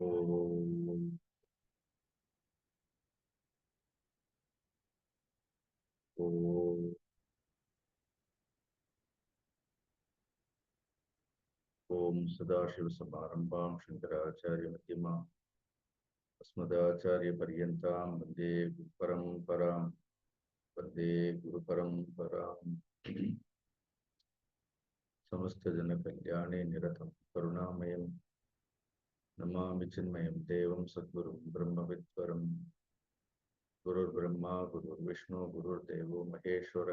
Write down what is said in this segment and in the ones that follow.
ஓம் ஓம் ஓம் சதாசிவசமாரம்பாம் சங்கராச்சாரிய மத்தியமாம் அஸ்மதாச்சாரிய பர்யந்தாம் வந்தே குருபரம்பராம் வந்தே குருபரம்பராம். சமஸ்த ஜன கல்யாணே நிரதம் கருணாமயம் நமாமி சின்மயம் தேவம் சத்குரும் பிரம்மவித்வரம். குருர் பிரம்மா குருர் விஷ்ணு குருர் தேவோ மகேஸ்வர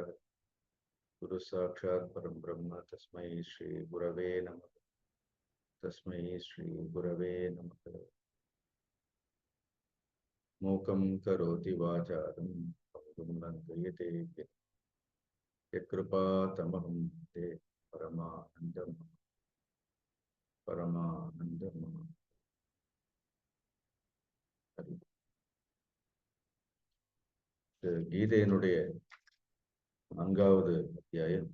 குரு சாட்சாத் பரம் பிரம்ம தஸ்மை ஸ்ரீ குரவே நமः. தஸ்மை ஸ்ரீ குரவே நமः. மூகம் கரோதி வாசாலம் பங்கும் லங்கயதே யத்கிருபா தமஹம் தே பரமானந்தம் பரமானந்தம். கீதையினுடைய 4வது அத்தியாயம்.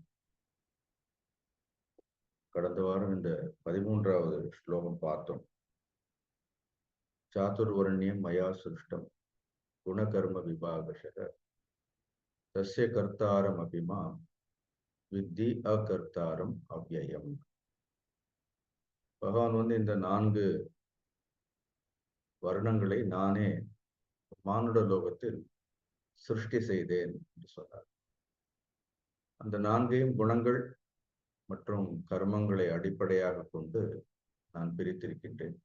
கடந்த வாரம் இந்த 13வது ஸ்லோகம் பார்த்தோம். சாதுர்வர்ணியம் மயா சிருஷ்டம் குணகர்ம விபாகஷக தஸ்ய கர்த்தாரம் அபிமாம் வித்தி அகர்த்தாரம் அவ்யயம். பகவான் இந்த 4 வர்ணங்களை நானே மானுட லோகத்தில் சிருஷ்டி செய்தேன் என்று சொன்னார். அந்த 4 குணங்கள் மற்றும் கர்மங்களை அடிப்படையாக கொண்டு நான் பிரித்திருக்கின்றேன்.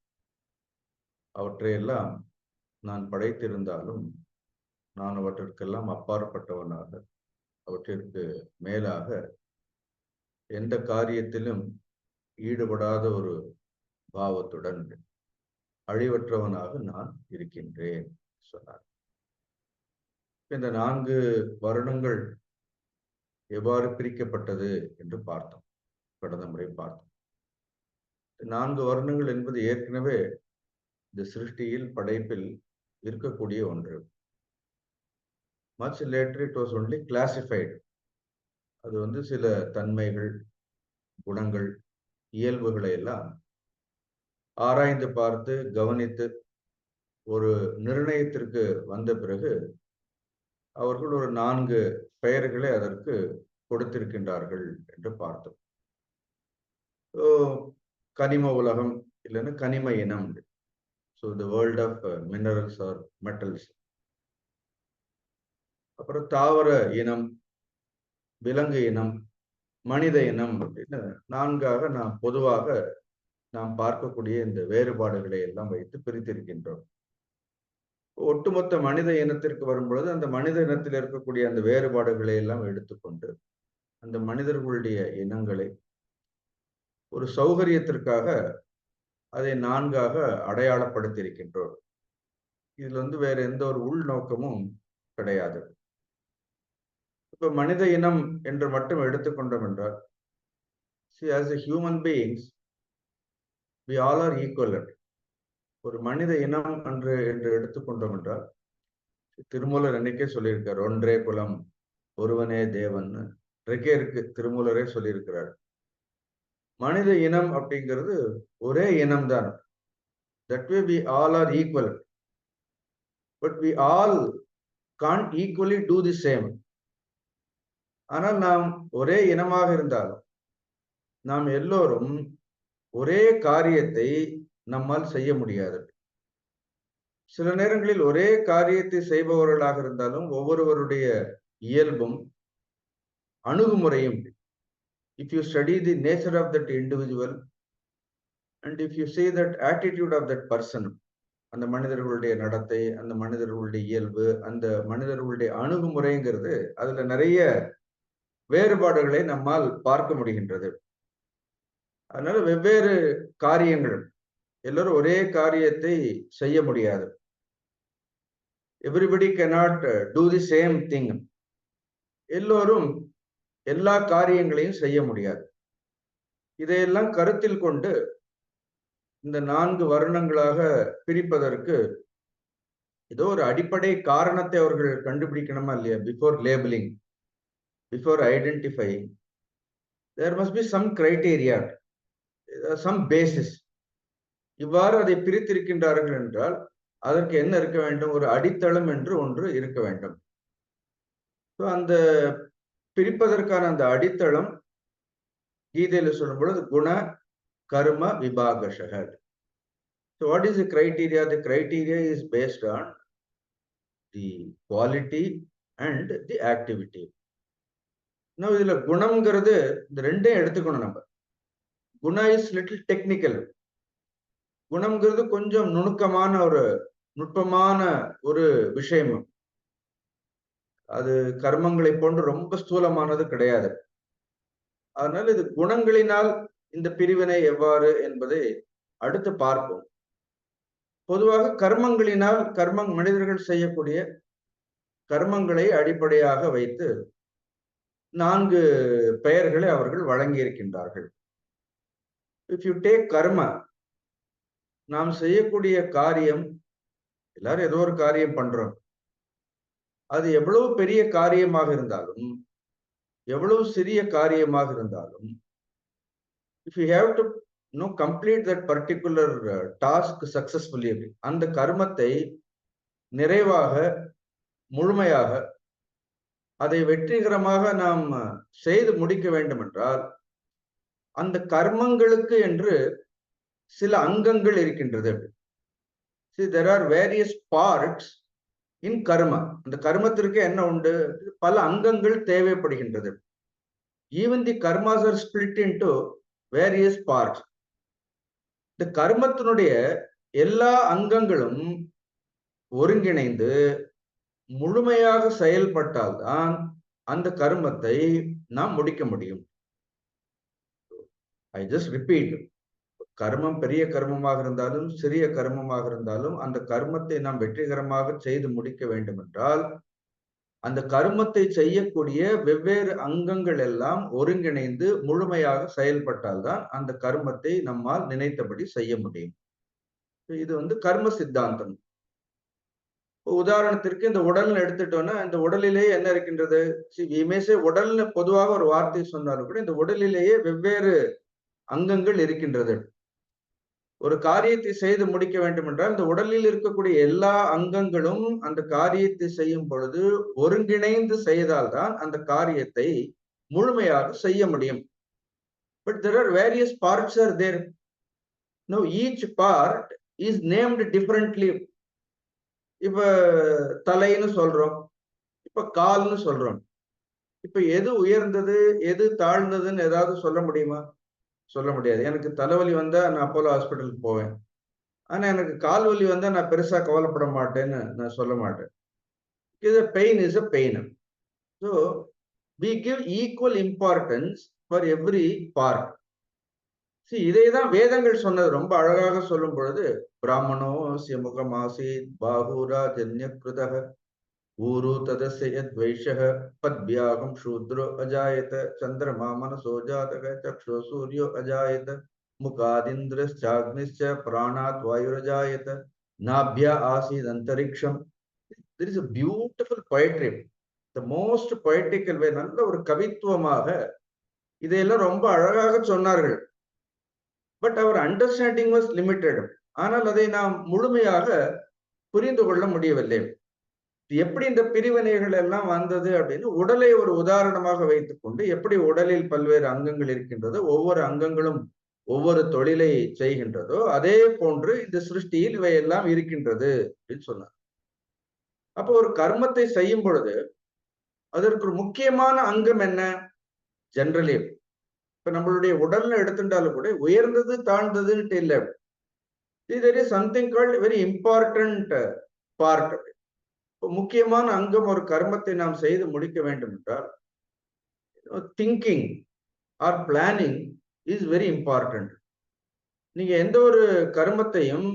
அவற்றையெல்லாம் நான் படைத்திருந்தாலும் நான் அவற்றிற்கெல்லாம் அப்பாற்பட்டவனாக, அவற்றிற்கு மேலாக எந்த காரியத்திலும் ஈடுபடாத ஒரு பாவத்துடன் அழிவற்றவனாக நான் இருக்கின்றேன் சொன்னார். இந்த 4 வருணங்கள் எவ்வாறு பிரிக்கப்பட்டது என்று பார்த்தோம். கடந்த முறை பார்த்தோம். 4 வருணங்கள் என்பது ஏற்கனவே இந்த சிருஷ்டியில் படைப்பில் இருக்கக்கூடிய ஒன்று. Much later it was only classified. அது சில தன்மைகள், குணங்கள், இயல்புகளை எல்லாம் ஆராய்ந்து பார்த்து கவனித்து ஒரு நிர்ணயத்திற்கு வந்த பிறகு அவர்கள் ஒரு 4 பெயர்களை அதற்கு கொடுத்திருக்கின்றார்கள் என்று பார்த்தோம். கனிம உலகம் இல்லைன்னா கனிம இனம். So the world of minerals or metals. அப்புறம் தாவர இனம், விலங்கு இனம், மனித இனம் அப்படின்னு 4ஆக நாம் பொதுவாக நாம் பார்க்கக்கூடிய இந்த வேறுபாடுகளை எல்லாம் வைத்து பிரித்திருக்கின்றோம். ஒட்டுமொத்த மனித இனத்திற்கு வரும்பொழுது அந்த மனித இனத்தில் இருக்கக்கூடிய அந்த வேறுபாடுகளை எல்லாம் எடுத்துக்கொண்டு அந்த மனிதர்களுடைய இனங்களை ஒரு சௌகரியத்திற்காக அதை 4ஆக அடையாளப்படுத்தியிருக்கின்றோம். இதுல வேற எந்த ஒரு உள்நோக்கமும் கிடையாது. இப்ப மனித இனம் என்று மட்டும் எடுத்துக்கொண்டோம் என்றால், as a human beings we all are equivalent. ஒரு மனித இனம் என்று எடுத்துக்கொண்டோம் என்றால், திருமூலர் என்னைக்கே சொல்லியிருக்கார், ஒன்றே குலம் ஒருவனே தேவன். இருக்கு திருமூலரே சொல்லியிருக்கிறார். மனித இனம் அப்படிங்கிறது ஒரே இனம்தான். That way we all are equal, but we all can't equally do the same. ஆனால் நாம் ஒரே இனமாக இருந்தாலும் நாம் எல்லோரும் ஒரே காரியத்தை நம்மால் செய்ய முடியாது. சில நேரங்களில் ஒரே காரியத்தை செய்பவர்களாக இருந்தாலும் ஒவ்வொருவருடைய இயல்பும் அணுகுமுறையும், if you study the nature of that individual and if you see that attitude of that person, அந்த மனிதர்களுடைய நடத்தை, அந்த மனிதர்களுடைய இயல்பு, அந்த மனிதர்களுடைய அணுகுமுறைங்கிறது அதுல நிறைய வேறுபாடுகளை நம்மால் பார்க்க முடிகின்றது. அதனால வெவ்வேறு காரியங்கள், எல்லோரும் ஒரே காரியத்தை செய்ய முடியாது. Everybody cannot do the same thing. எல்லோரும் எல்லா காரியங்களையும் செய்ய முடியாது. இதையெல்லாம் கருத்தில் கொண்டு இந்த 4 வருணங்களாக பிரிப்பதற்கு ஏதோ ஒரு அடிப்படை காரணத்தை அவர்கள் கண்டுபிடிக்கணுமா இல்லையா? Before labeling, before identifying, there must be some criteria, some basis. இவ்வாறு அதை பிரித்திருக்கின்றார்கள் என்றால் அதற்கு என்ன இருக்க வேண்டும்? ஒரு அடித்தளம் என்று ஒன்று இருக்க வேண்டும். அந்த பிரிப்பதற்கான அந்த அடித்தளம் கீதையில சொல்லும் பொழுது குண கர்ம விபாகஷக. So what is the criteria? The criteria is based on the quality and the activity. Now இதுல குணம்ங்கிறது இந்த ரெண்டையும் எடுத்துக்கணும் நம்ம. குண இஸ் லிட்டில் டெக்னிக்கல். குணம்ங்கிறது கொஞ்சம் நுணுக்கமான ஒரு நுட்பமான ஒரு விஷயம். அது கர்மங்களை போன்று ரொம்ப ஸ்தூலமானது கிடையாது. அதனால இது குணங்களினால் இந்த பிரிவினை எவ்வாறு என்பதை அடுத்து பார்ப்போம். பொதுவாக கர்மங்களினால் மனிதர்கள் செய்யக்கூடிய கர்மங்களை அடிப்படையாக வைத்து 4 பெயர்களை அவர்கள் வழங்கி இருக்கின்றார்கள். If you take karma, நாம் செய்யக்கூடிய காரியம், எல்லாரும் ஏதோ ஒரு காரியம் பண்றோம். அது எவ்வளவு பெரிய காரியமாக இருந்தாலும், எவ்வளவு சிறிய காரியமாக இருந்தாலும், if you have to complete that particular task successfully, அந்த கர்மத்தை நிறைவாக முழுமையாக அதை வெற்றிகரமாக நாம் செய்து முடிக்க வேண்டும் என்றால் அந்த கர்மங்களுக்கு என்று சில அங்கங்கள் இருக்கின்றது. See, there are various parts in karma. அந்த கர்மத்திற்கு என்ன உண்டு? பல அங்கங்கள் தேவைப்படுகின்றது. Even the karmas are split into various parts. இந்த கர்மத்தினுடைய எல்லா அங்கங்களும் ஒருங்கிணைந்து முழுமையாக செயல்பட்டால்தான் அந்த கர்மத்தை நாம் முடிக்க முடியும். I just repeat, கர்மம் பெரிய கர்மமாக இருந்தாலும் சிறிய கர்மமாக இருந்தாலும் அந்த கர்மத்தை நாம் வெற்றிகரமாக செய்து முடிக்க வேண்டும் என்றால் அந்த கர்மத்தை செய்யக்கூடிய வெவ்வேறு அங்கங்கள் எல்லாம் ஒருங்கிணைந்து முழுமையாக செயல்பட்டால்தான் அந்த கர்மத்தை நம்மால் நினைத்தபடி செய்ய முடியும். இது கர்ம சித்தாந்தம். உதாரணத்திற்கு இந்த உடல் எடுத்துட்டோம்னா இந்த உடலிலேயே என்ன இருக்கின்றது? உடல்னு பொதுவாக ஒரு வார்த்தை சொன்னாலும் கூட இந்த உடலிலேயே வெவ்வேறு அங்கங்கள் இருக்கின்றது. ஒரு காரியத்தை செய்து முடிக்க வேண்டும் என்றால் இந்த உடலில் இருக்கக்கூடிய எல்லா அங்கங்களும் அந்த காரியத்தை செய்யும் பொழுது ஒருங்கிணைந்து செய்தால்தான் அந்த காரியத்தை முழுமையாக செய்ய முடியும். But there are various parts are there. Now each part is named differently. இப்ப தலைன்னு சொல்றோம், இப்ப கால்னு சொல்றோம். இப்ப எது உயர்ந்தது எது தாழ்ந்ததுன்னு ஏதாவது சொல்ல முடியுமா? சொல்ல முடியாது. எனக்கு தலைவலி வந்தா நான் அப்போலோ ஹாஸ்பிட்டலுக்கு போவேன். ஆனா எனக்கு கால் வலி வந்தா நான் பெருசா கவலைப்பட மாட்டேன்னு நான் சொல்ல மாட்டேன். இது pain is a pain. So we give equal importance for every part. See, இதைதான் வேதங்கள் சொன்னது ரொம்ப அழகாக சொல்லும் பொழுது பிராமணோ சியமுகம் ஆசீத் பாகூரா ஜன்யக்ருதः ஊரு ததஸ்ய த்வைஷः பத்வியாகம் சூத்ரோ அஜாயத சந்திரமா மனசோ ஜாதக சக்ஷோ சூர்யோ அஜாயத முகாதிந்திரஸ்சாக்னிஸ்ச பிராணாத் வாயுரஜாயத நாப்யா ஆசீத் அந்தரிக்ஷம். There is a beautiful poetry, the most poetical way. நல்ல ஒரு கவித்துவமாக இதையெல்லாம் ரொம்ப அழகாக சொன்னார்கள். பட் அவர் அண்டர்ஸ்டாண்டிங் வாஸ் லிமிட்டெட். ஆனால் அதை நாம் முழுமையாக புரிந்து கொள்ள முடியவில்லை. எப்படி இந்த பிரிவினைகள் எல்லாம் வந்தது அப்படின்னு உடலை ஒரு உதாரணமாக வைத்துக் கொண்டு எப்படி உடலில் பல்வேறு அங்கங்கள் இருக்கின்றதோ ஒவ்வொரு அங்கங்களும் ஒவ்வொரு தொழிலை செய்கின்றதோ அதே போன்று இந்த சிருஷ்டியில் இவையெல்லாம் இருக்கின்றது அப்படின்னு சொன்னார். அப்போ ஒரு கர்மத்தை செய்யும் பொழுது அதற்கு ஒரு முக்கியமான அங்கம் என்ன? ஜெனரலி இப்ப நம்மளுடைய உடல்ல எடுத்துட்டாலும் கூட உயர்ந்தது தாழ்ந்ததுன்ட்டு இல்லை. There is something called very important part. முக்கியமான அங்கம் ஒரு கர்மத்தை நாம் செய்து முடிக்க வேண்டும் என்றால் thinking are planning is very important. நீங்க எந்த ஒரு கர்மத்தையும்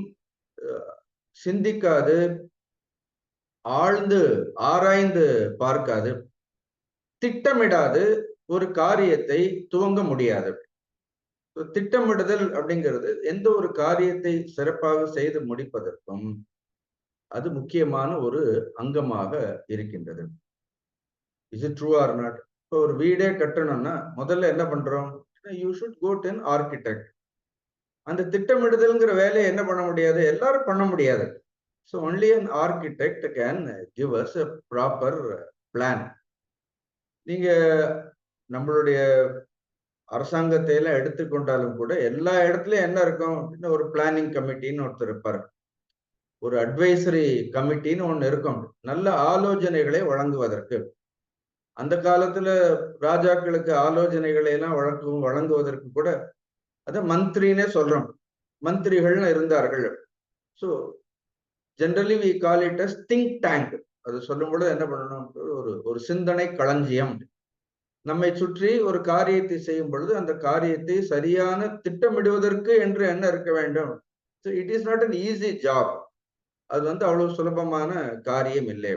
சிந்திக்காது ஆழ்ந்து ஆராய்ந்து பார்க்காது திட்டமிடாது ஒரு காரியத்தை துவங்க முடியாது. திட்டமிடுதல் அப்படிங்கிறது எந்த ஒரு காரியத்தை சிறப்பாக செய்து முடிப்பதற்கும் அது முக்கியமான ஒரு அங்கமாக இருக்கின்றது. Is it true or not? இப்போ ஒரு வீடே கட்டணும்னா முதல்ல என்ன பண்றோம்? You should go to an architect. அந்த திட்டமிடுதல்ங்கிற வேலையை என்ன பண்ண முடியாது, எல்லாரும் பண்ண முடியாது. So only an architect can give us a proper plan. நீங்க நம்மளுடைய அரசாங்கத்தை எல்லாம் எடுத்துக்கொண்டாலும் கூட எல்லா இடத்துலயும் என்ன இருக்கும் அப்படின்னா, ஒரு பிளானிங் கமிட்டின்னு ஒருத்தர் இருப்பாரு, ஒரு அட்வைசரி கமிட்டின்னு ஒண்ணு இருக்கும், நல்ல ஆலோசனைகளை வழங்குவதற்கு. அந்த காலத்துல ராஜாக்களுக்கு ஆலோசனைகளை எல்லாம் வழங்குவதற்கு கூட அத மந்திரினே சொல்றோம், மந்திரிகள்னு இருந்தார்கள். So generally we call it as think tank. அது சொல்லும் பொழுது என்ன பண்ணணும், ஒரு சிந்தனை களஞ்சியம். நம்மை சுற்றி ஒரு காரியத்தை செய்யும் பொழுது அந்த காரியத்தை சரியான திட்டமிடுவதற்கு என்று என்ன இருக்க வேண்டும். So it is not an easy job. அது அவ்வளவு சுலபமான காரியம் இல்லை.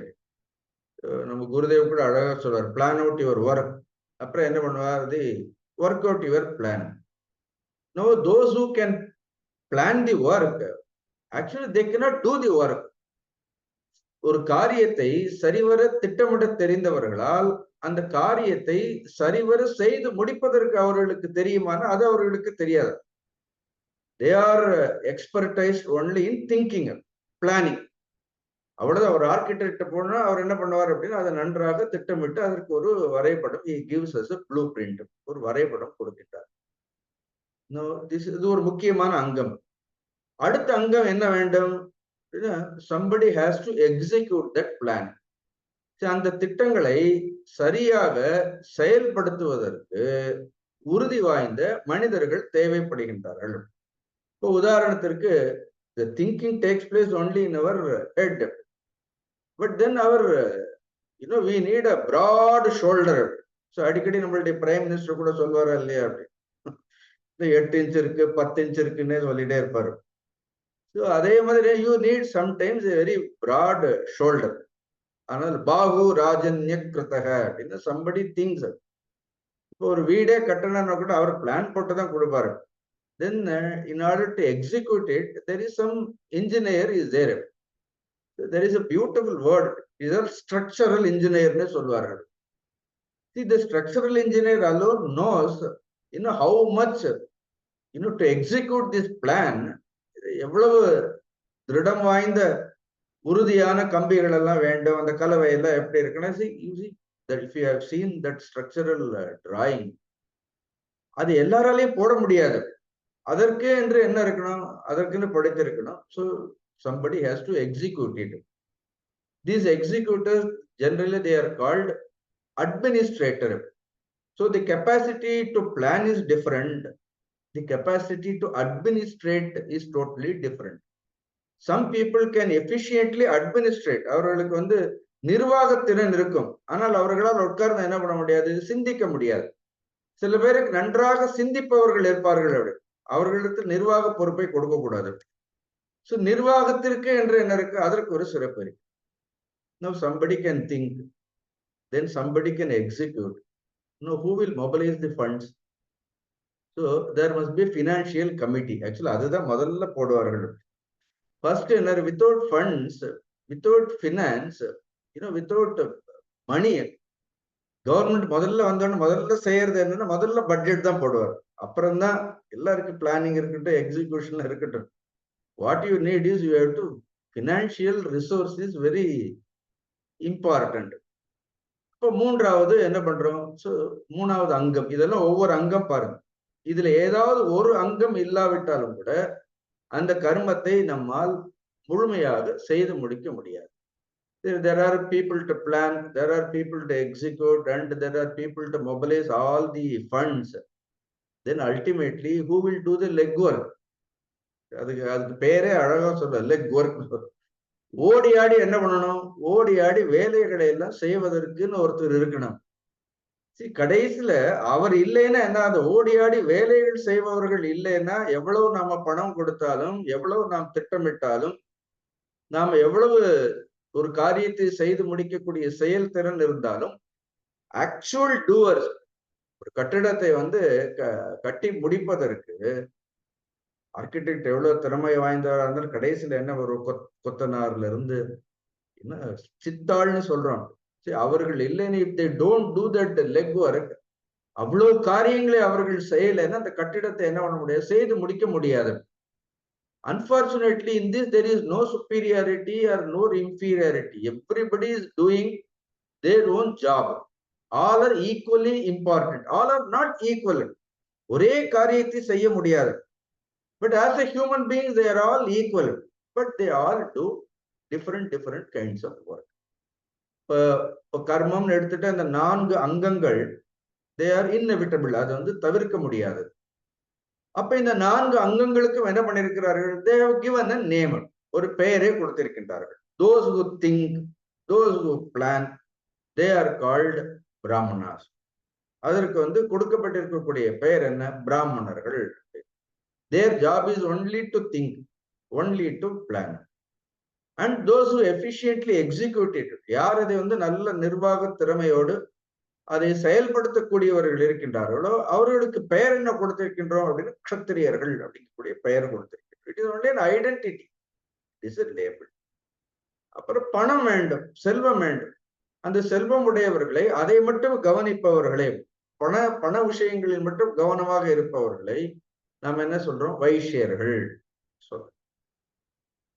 நம்ம குருதேவ் கூட அழகா சொல்வார், பிளான் அவுட் யுவர் ஒர்க். அப்புறம் என்ன பண்ணுவார், the work out your plan. No, those who can plan the work actually they cannot do the work. ஒரு காரியத்தை சரிவர திட்டமிட தெரிந்தவர்களால் அந்த காரியத்தை சரிவர செய்து முடிப்பதற்கு அவர்களுக்கு தெரியுமான, அது அவர்களுக்கு தெரியாது. They are expertized only in thinking, planning. அவ்வளவுதான். ஒரு ஆர்கிடெக்ட் போனா அவர் என்ன பண்ணுவார் அப்படின்னா, அதை நன்றாக திட்டமிட்டு அதற்கு ஒரு வரைபடம், he gives us a blueprint, ஒரு வரைபடம் கொடுக்கின்றார். இது ஒரு முக்கியமான அங்கம். அடுத்த அங்கம் என்ன வேண்டும், somebody has to execute that plan. அந்த திட்டங்களை சரியாக செயல்படுத்துவதற்கு உறுதி வாய்ந்த மனிதர்கள் தேவைப்படுகின்றார்கள். இப்போ உதாரணத்திற்கு, the thinking takes place only in our head, but then we need a broad shoulder. So அடிக்கடி நம்மளுடைய பிரைம் மினிஸ்டர் கூட சொல்வாரா இல்லையா, அப்படி இந்த 8 இன்ச் இருக்கு 10 இன்ச் இருக்குன்னே சொல்லிட்டே இருப்பாரு. ஸோ அதே மாதிரி you need sometimes a very broad shoulder. ஆனால் பாகு ராஜன்ய கிருத்தக அப்படின்னு somebody thinks. இப்போ ஒரு வீடே கட்டணும்னா கூட அவர் பிளான் போட்டு தான் கொடுப்பாரு. Then in order to execute it, there is some engineer is there. There is a beautiful word, is a structural engineer ne solvaர்கள். See, the structural engineer alone knows how much to execute this plan. எவ்வளவு திருடம் வாய்ந்த உறுதியான கம்பிகள் எல்லாம் வேண்டும், அந்த கலவை எல்லாம் எப்படி இருக்குன்னா, see that if you have seen that structural drawing, அது எல்லாராலையும் போட முடியாது. அதற்கு என்று என்ன இருக்கணும், அதற்குன்னு படித்திருக்கணும். So somebody has to execute it. These executors generally they are called administrator. So the capacity to plan is different, the capacity to administrate is totally different. Some people can efficiently administrate. அவர்களுக்கு நிர்வாகத்திறன் இருக்கும், ஆனால் அவர்களால் உட்கார்ந்து என்ன பண்ண முடியாது, சிந்திக்க முடியாது. சில பேருக்கு நன்றாக சிந்திப்பவர்கள் இருப்பார்கள், அவர்களுக்கு நிர்வாக பொறுப்பை கொடுக்க கூடாது. சோ நிர்வாகத்திற்கு என்று என்ன இருக்கு, அதற்கு ஒரு சிறப்பு இருக்கு. Now somebody can think, then somebody can execute. Now who will mobilize the funds? So there must be financial committee. Actually அதுதான் முதல்ல போடுவார்கள். First without funds, without finance, without money, government முதல்ல செய்யறது என்னன்னா, முதல்ல பட்ஜெட் தான் போடுவார். அப்புறம் தான் எல்லாருக்கும் பிளானிங் இருக்கட்டும், எக்ஸிகியூஷன் இருக்கட்டும். What you need is you have to financial resource is very important. இப்போ மூன்றாவது என்ன பண்றோம், ஸோ மூணாவது அங்கம். இதெல்லாம் ஒவ்வொரு அங்கம் பாருங்க. இதுல ஏதாவது ஒரு அங்கம் இல்லாவிட்டாலும் கூட அந்த கர்மத்தை நம்மால் முழுமையாக செய்து முடிக்க முடியாது. There are people to plan, there are people to execute, and there are people to mobilize all the funds. Then ultimately who will do the leg work? அதுக்கு பேரே அழகா சொல்ற, லெக் ஒர்க். ஓடி ஆடி என்ன பண்ணணும், ஓடி ஆடி வேலைகளை எல்லாம் செய்வதற்குன்னு ஒருத்தர் இருக்கணும். கடைசியில அவர் இல்லைன்னா என்ன, அந்த ஓடி ஆடி வேலைகள் செய்பவர்கள் இல்லைன்னா எவ்வளவு நாம பணம் கொடுத்தாலும், எவ்வளவு நாம் திட்டமிட்டாலும், நாம எவ்வளவு ஒரு காரியத்தை செய்து முடிக்கக்கூடிய செயல்திறன் இருந்தாலும், ஆக்சுவல் டூவர்ஸ், ஒரு கட்டிடத்தை கட்டி முடிப்பதற்கு ஆர்கிடெக்ட் எவ்வளவு திறமை வாய்ந்தவராக இருந்தாலும் கடைசியில என்ன, ஒரு கொத்தனார்ல இருந்து என்ன சித்தாள்னு சொல்றோம், அவர்கள் இல்லைன்னு, if they don't do that leg work, அவ்வளவு காரியங்களை அவர்கள் செய்யலைன்னா அந்த கட்டிடத்தை என்ன பண்ண முடியாது, செய்து முடிக்க முடியாது. Unfortunately, in this there is no superiority or no inferiority. Everybody is doing their own job. All are equally important. All are not equal. ஒரே காரியத்தை செய்ய முடியாது. But as a human beings, they are all equal. But they all do different kinds of work. இப்போ கர்மம்னு எடுத்துட்டு அந்த 4 அங்கங்கள் they are inevitable. அது வந்து தவிர்க்க முடியாது. அப்ப இந்த 4 அங்கங்களுக்கும் என்ன பண்ணிருக்கிறார்கள், they have given a name. ஒரு பெயரை கொடுத்திருக்கின்றார்கள். Those who think, those who plan, they are called Brahmanas. அதற்கு வந்து கொடுக்கப்பட்டிருக்கக்கூடிய பெயர் என்ன, பிராமணர்கள். Their job is only to think, only to plan. And those who efficiently execute it, யார் அதை வந்து நல்ல நிர்வாக திறமையோடு அதை செயல்படுத்தக்கூடியவர்கள் இருக்கின்றார்களோ அவர்களுக்கு பெயர் என்ன கொடுத்திருக்கின்றோம் அப்படின்னு, க்ஷத்திரியர்கள் அப்படிங்கக்கூடிய பெயர் கொடுத்திருக்கின்றோம். It is only an identity, it is a label. அப்புறம் பணம் வேண்டும், செல்வம் வேண்டும். அந்த செல்வம் உடையவர்களை, அதை மட்டும் கவனிப்பவர்களே, பண விஷயங்களில் மட்டும் கவனமாக இருப்பவர்களை நாம் என்ன சொல்றோம், வைஷ்யர்கள் சொல்றோம்.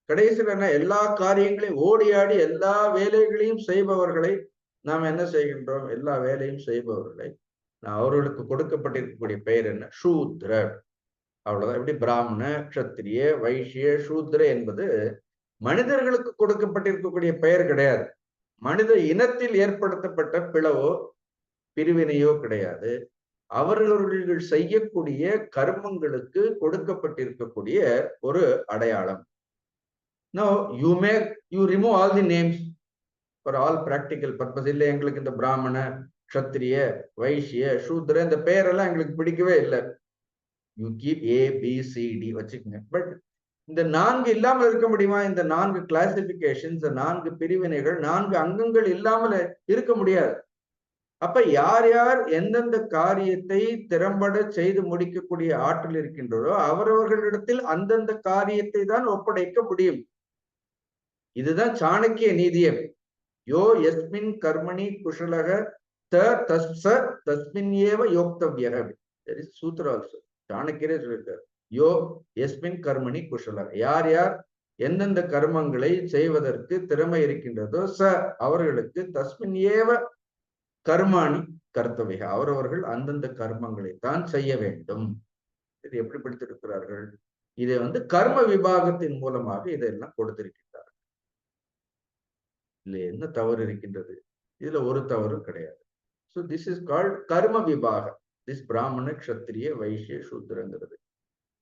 கடைசியில் என்ன, எல்லா காரியங்களையும் ஓடி ஆடி எல்லா வேலைகளையும் செய்பவர்களை நாம் என்ன செய்கின்றோம், எல்லா வேலையும் செய்பவர்களை அவர்களுக்கு கொடுக்கப்பட்டிருக்கக்கூடிய பெயர் என்ன, சூத்ரர். அவ்வளவுதான். எப்படி பிராமண, க்ஷத்திரிய, வைஷ்ய, சூத்ர என்பது மனிதர்களுக்கு கொடுக்கப்பட்டிருக்கக்கூடிய பெயர் கிடையாது. மனித இனத்தில் ஏற்படுத்தப்பட்ட பிளவோ பிரிவினையோ கிடையாது. அவர்கள் செய்யக்கூடிய கர்மங்களுக்கு கொடுக்கப்பட்டிருக்கக்கூடிய ஒரு அடையாளம். Now you remove all the names for all practical purpose. இல்லை எங்களுக்கு இந்த பிராமண, க்ஷத்திரிய, வைஷ்ய, சூத்ர இந்த பெயரெல்லாம் எங்களுக்கு பிடிக்கவே இல்லை. யூ கீப் ABCD வச்சுக்கோங்க. பட் இந்த 4 இல்லாமல் இருக்க முடியுமா? இந்த 4 கிளாசிபிகேஷன்ஸ், 4 பிரிவினைகள், 4 அங்கங்கள் இல்லாமல் இருக்க முடியாது. அப்ப யார் யார் எந்தெந்த காரியத்தை திறம்பட செய்து முடிக்கக்கூடிய ஆற்றல் இருக்கின்றதோ அவரவர்களிடத்தில் அந்தந்த காரியத்தை தான் ஒப்படைக்க முடியும். இதுதான் சாணக்கிய நீதியம். யோ எஸ்மின் கர்மணி குஷலக தஸ்மின் ஏவ யோக்தவ்யக. there is sutra also. சாணக்கியரே சொல்லியிருக்கார், யோ எஸ்மின் கர்மணி குஷலக. யார் யார் எந்தெந்த கர்மங்களை செய்வதற்கு திறமை இருக்கின்றதோ அவர்களுக்கு தஸ்மின் ஏவ கர்மாணி கர்த்தவிக, அவரவர்கள் அந்தந்த கர்மங்களை தான் செய்ய வேண்டும். இது எப்படி படித்திருக்கிறார்கள்? இதை வந்து கர்ம விபாகத்தின் மூலமாக இதெல்லாம் கொடுத்திருக்கின்றார்கள். இதுல என்ன தவறு இருக்கின்றது? இதுல ஒரு தவறும் கிடையாது. So this is called கர்ம விபாகம். திஸ் பிராமண, க்ஷத்திரிய, வைஷ்ய, சூத்ரங்கிறது